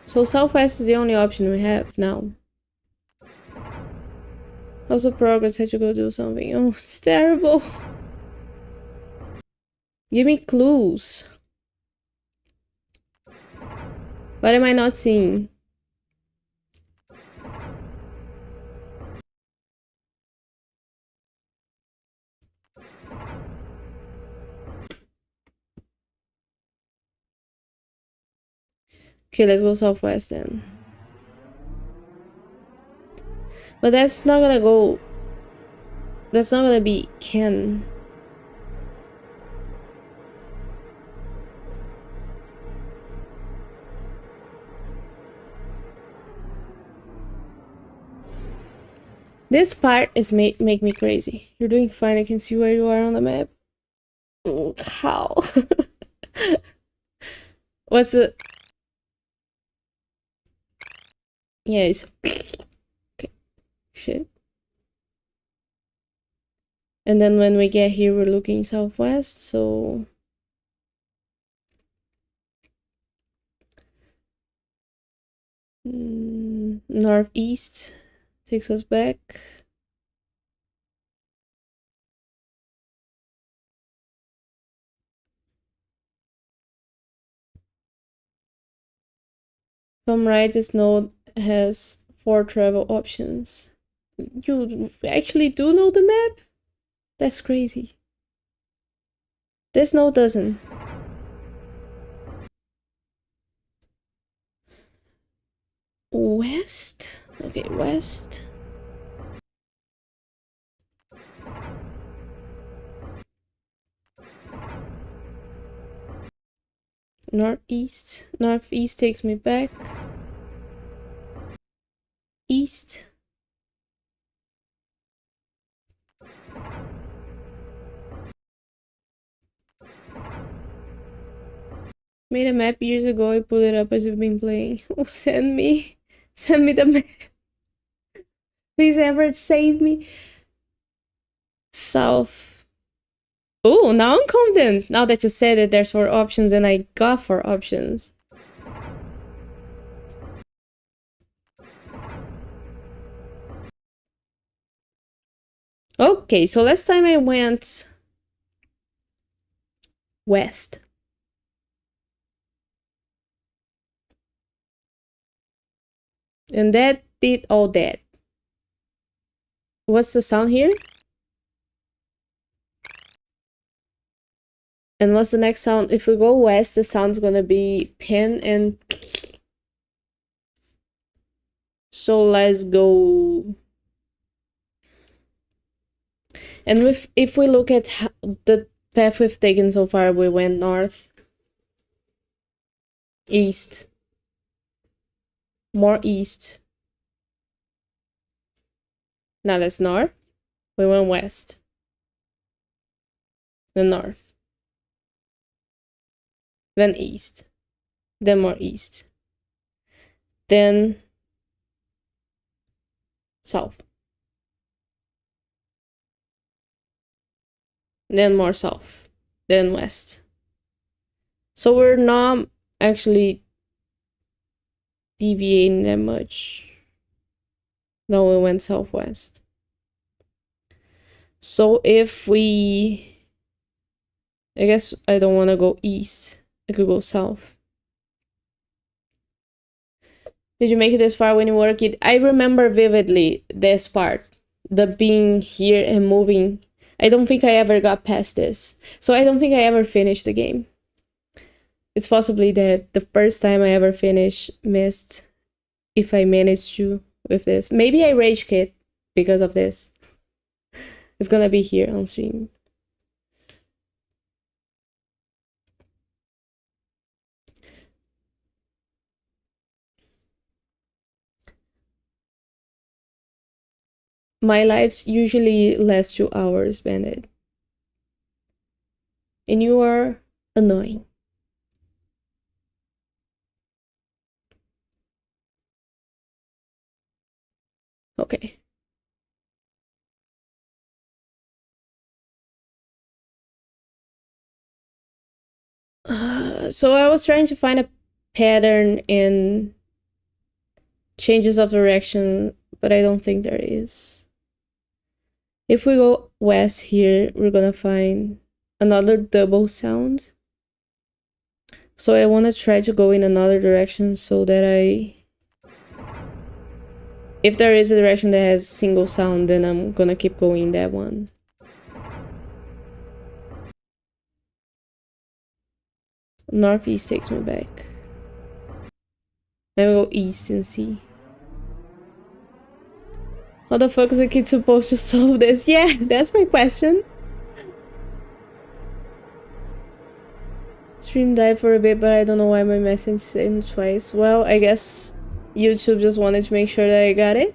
So southwest is the only option we have now. Also progress, had to go do something. Oh, it's terrible. Give me clues. What am I not seeing? Okay, let's go southwest then. But that's not gonna go... That's not gonna be Ken. This part is make me crazy. You're doing fine, I can see where you are on the map. How? What's the... Yeah, it's... Okay, shit. And then when we get here, we're looking southwest, so... northeast takes us back. If I'm right, this node has 4 travel options. You actually do know the map? That's crazy. This node doesn't. West? Okay, west. Northeast. Northeast takes me back. East. Made a map years ago, I pulled it up as we've been playing. Oh, send me the map. Please, Everett, save me. South. Oh, now I'm confident. Now that you said it, there's 4 options and I got 4 options. Okay, so last time I went west. And that did all that. What's the sound here? And what's the next sound? If we go west, the sound's gonna be pen and... So let's go... And if we look at the path we've taken so far, we went north, east, more east. Now that's north. We went west, then north, then east, then more east, then south, then more south, then west. So we're not actually deviating that much. No, we went southwest. So if we... I guess I don't want to go east. I could go south. Did you make it this far when you work it? I remember vividly this part, the being here and moving. I don't think I ever got past this. So I don't think I ever finished the game. It's possibly that the first time I ever finished Myst, if I managed to with this. Maybe I rage quit because of this. It's gonna be here on stream. My lives usually last 2 hours, Bandit. And you are annoying. Okay. So I was trying to find a pattern in changes of direction, but I don't think there is. If we go west here, we're gonna find another double sound. So I want to try to go in another direction so that if there is a direction that has single sound, then I'm gonna keep going that one. Northeast takes me back. Then we go east and see. How the fuck is a kid supposed to solve this? Yeah, that's my question. Stream died for a bit, but I don't know why my message sent twice. Well, I guess YouTube just wanted to make sure that I got it.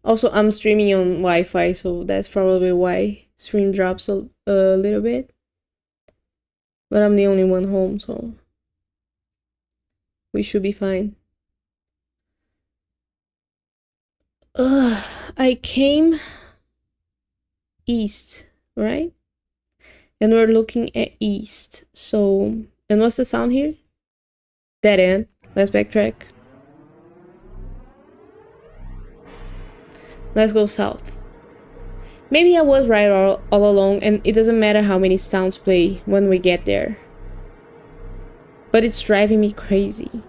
Also, I'm streaming on Wi-Fi, so that's probably why stream drops a little bit. But I'm the only one home, so we should be fine. Ugh, I came east, right? And we're looking at east. So, and what's the sound here? Dead end. Let's backtrack. Let's go south. Maybe I was right all along, and it doesn't matter how many sounds play when we get there. But it's driving me crazy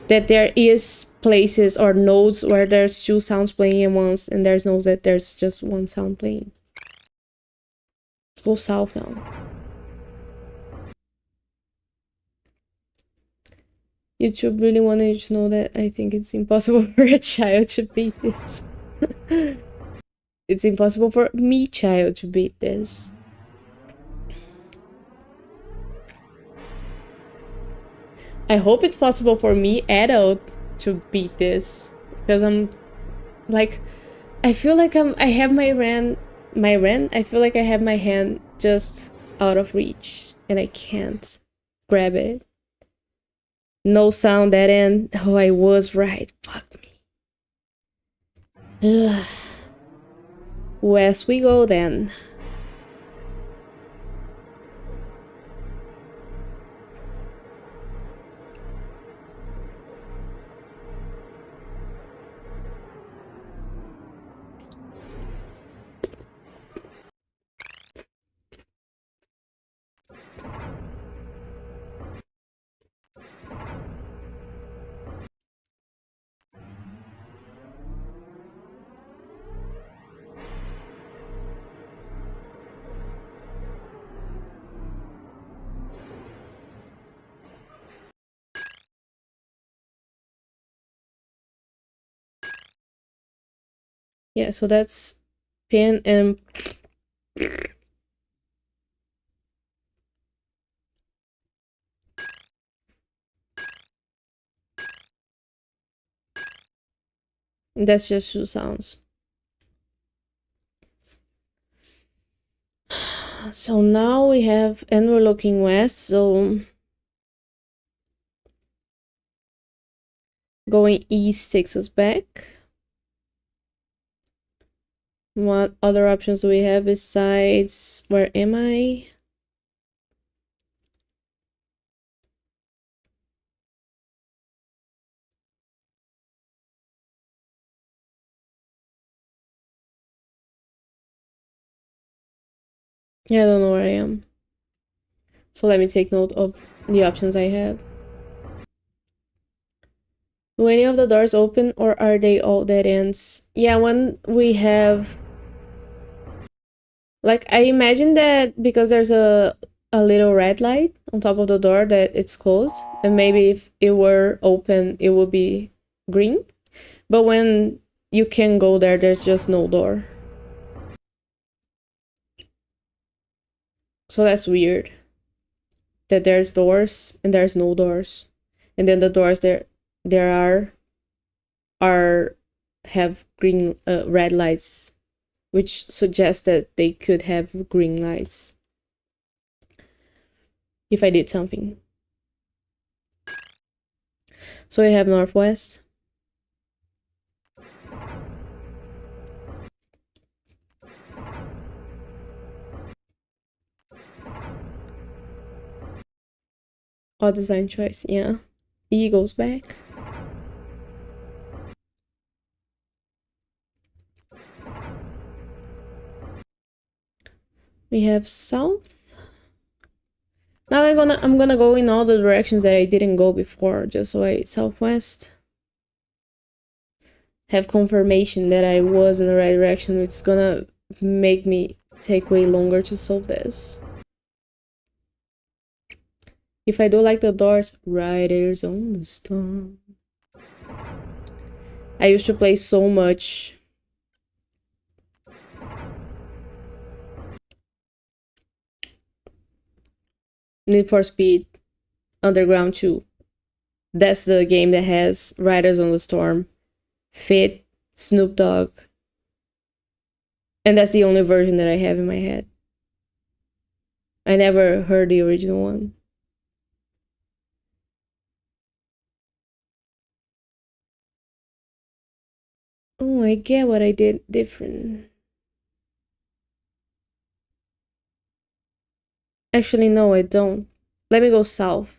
that there is places or nodes where there's two sounds playing at once, and there's nodes that there's just one sound playing. Let's go south now. YouTube really wanted you to know that I think it's impossible for a child to beat this. It's impossible for me, child, to beat this. I hope it's possible for me, adult, to beat this. Because I'm like, I feel like I have my hand, I feel like I have my hand just out of reach. And I can't grab it. No sound that end. Oh, I was right. Fuck me. Ugh. West we go then. Yeah, so that's pin and that's just two sounds. So now we have, and we're looking west, so going east takes us back. What other options do we have besides, where am I? Yeah, I don't know where I am. So let me take note of the options I have. Do any of the doors open or are they all dead ends? Yeah, when we have... Like, I imagine that because there's a little red light on top of the door that it's closed, and maybe if it were open, it would be green. But when you can go there, there's just no door. So that's weird. That there's doors and there's no doors. And then the doors there are have green red lights, which suggests that they could have green lights if I did something. So we have northwest. Odd design choice, yeah. E goes back. We have south. Now I'm gonna go in all the directions that I didn't go before, just so I southwest. Have confirmation that I was in the right direction, which is gonna make me take way longer to solve this. If I do like the doors, riders on the storm. I used to play so much Need for Speed Underground 2. That's the game that has Riders on the Storm, Fit, Snoop Dogg. And that's the only version that I have in my head. I never heard the original one. Oh, I get what I did different. Actually, no, I don't. Let me go south.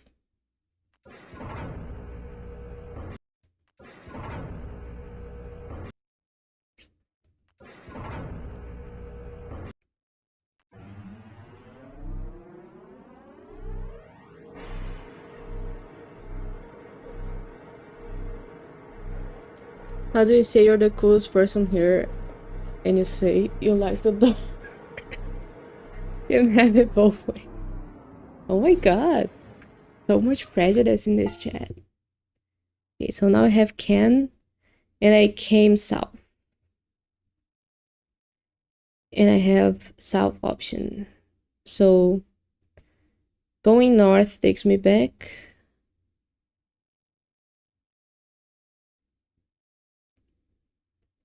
How do you say you're the coolest person here and you say you like the dog? You can have it both ways. Oh my god. So much prejudice in this chat. Okay, so now I have Ken and I came south. And I have south option. So going north takes me back.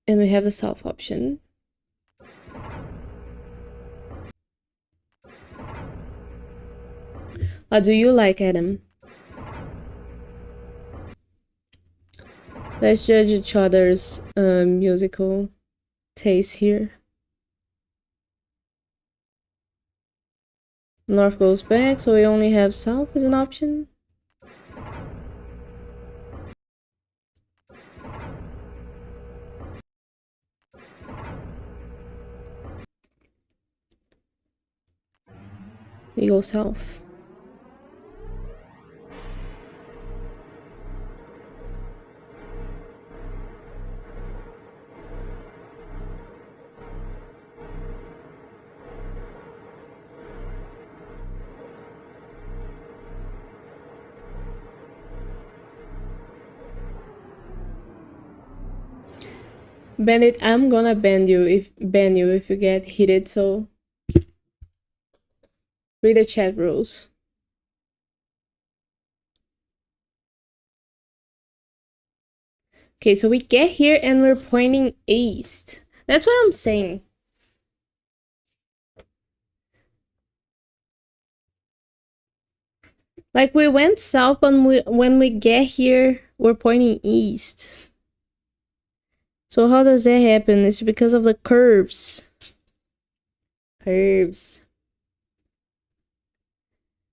And we have the south option. What do you like, Adam? Let's judge each other's musical taste here. North goes back, so we only have south as an option. We go south. Bandit, I'm gonna ban you if you get heated, so read the chat rules. Okay, so we get here and we're pointing east. That's what I'm saying. Like we went south, but when we get here, we're pointing east. So how does that happen? It's because of the curves. Curves.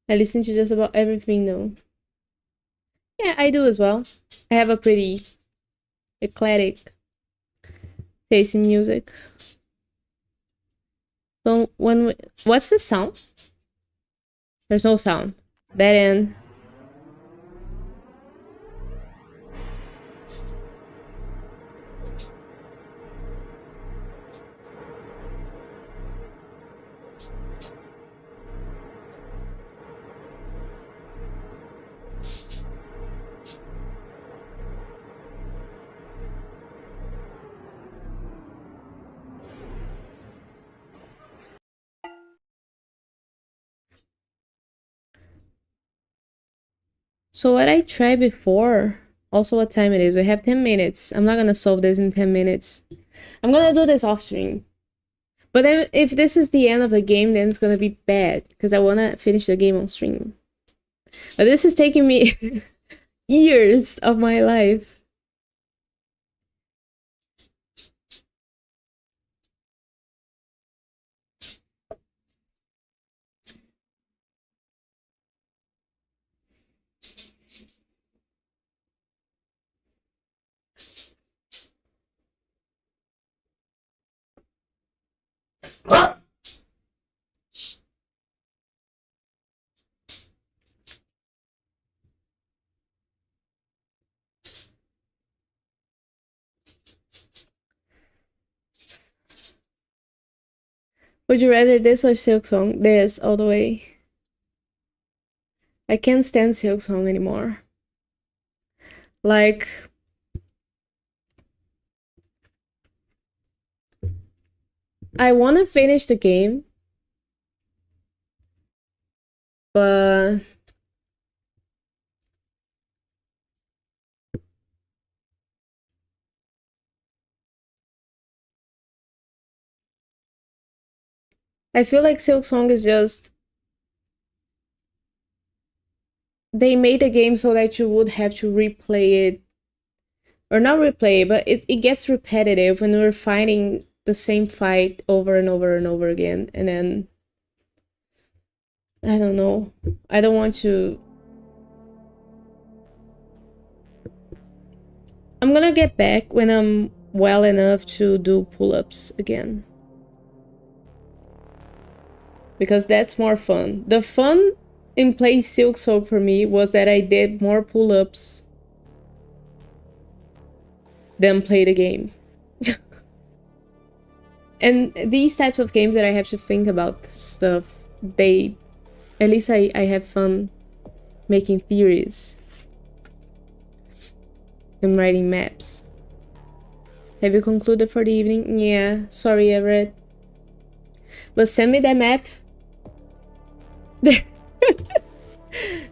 I listen to just about everything though. Yeah, I do as well. I have a pretty eclectic taste in music. So what's the sound? There's no sound. Dead end. So what I tried before, also what time it is, we have 10 minutes. I'm not gonna solve this in 10 minutes. I'm gonna do this off stream. But then if this is the end of the game, then it's gonna be bad, because I wanna finish the game on stream. But this is taking me years of my life. Would you rather this or Silk Song? This, all the way. I can't stand Silk Song anymore. Like, I want to finish the game, but I feel like Silk Song is just, they made the game so that you would have to replay it, or not replay, but it gets repetitive when we're fighting the same fight over and over and over again, and then I don't know. I don't want to. I'm gonna get back when I'm well enough to do pull-ups again, because that's more fun. The fun in playing Silk Song for me was that I did more pull-ups than play the game. And these types of games that I have to think about stuff, they, at least I have fun making theories and writing maps. Have you concluded for the evening? Yeah, sorry Everett. But send me that map.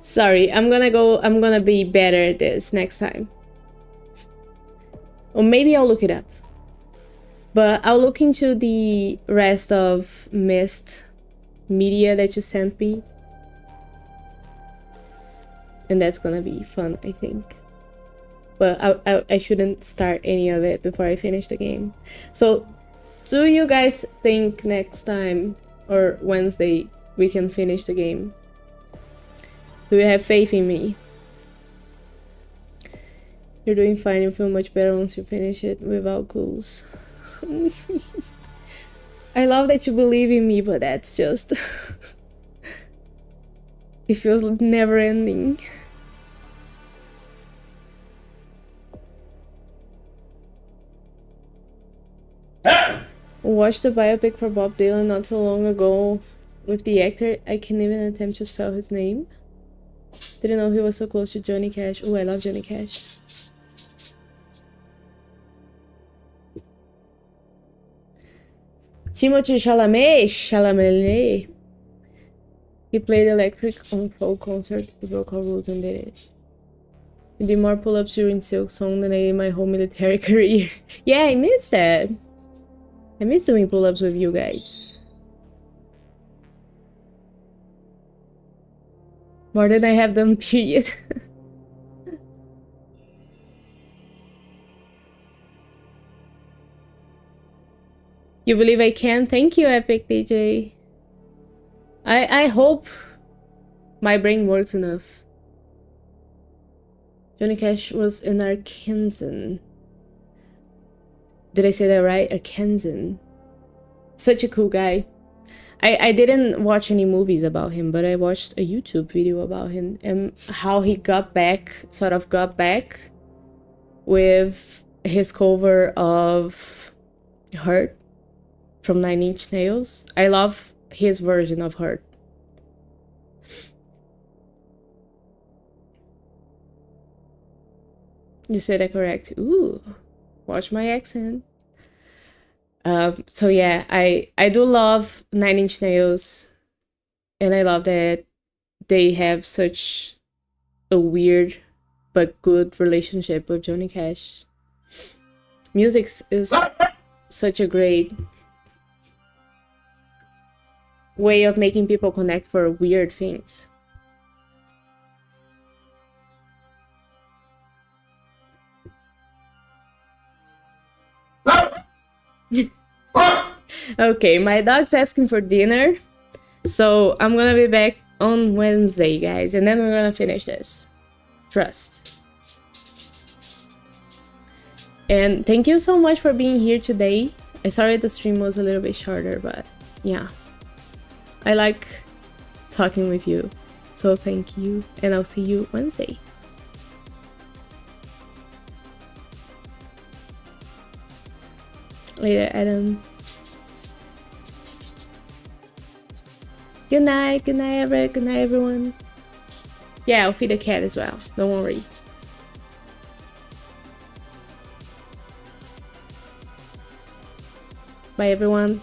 Sorry, I'm gonna be better at this next time. Or maybe I'll look it up. But I'll look into the rest of Myst media that you sent me. And that's gonna be fun, I think. But I shouldn't start any of it before I finish the game. So, do you guys think next time, or Wednesday, we can finish the game? Do you have faith in me? You're doing fine, you feel much better once you finish it without clues. I love that you believe in me, but that's just... it feels never ending. Watched the biopic for Bob Dylan not so long ago with the actor. I can't even attempt to spell his name. Didn't know he was so close to Johnny Cash. Oh, I love Johnny Cash. Timothée Chalamet. He played electric on folk concert. He broke all rules and did it. I did more pull-ups during Silk Song than I did my whole military career. Yeah, I miss that. I miss doing pull-ups with you guys. More than I have done, period. You believe I can? Thank you, Epic DJ. I hope my brain works enough. Johnny Cash was an Arkansan. Did I say that right? Arkansan. Such a cool guy. I didn't watch any movies about him, but I watched a YouTube video about him and how he got back, sort of got back with his cover of Hurt from Nine Inch Nails. I love his version of Hurt. You said that correct. Ooh, watch my accent. So yeah, I do love Nine Inch Nails, and I love that they have such a weird but good relationship with Johnny Cash. Music is such a great way of making people connect for weird things. Okay, my dog's asking for dinner, so I'm gonna be back on Wednesday, guys, and then we're gonna finish this. Trust. And thank you so much for being here today. I'm sorry the stream was a little bit shorter, but yeah, I like talking with you, so thank you, and I'll see you Wednesday. Later, Adam. Good night, Everett, good night, everyone. Yeah, I'll feed the cat as well, don't worry. Bye, everyone.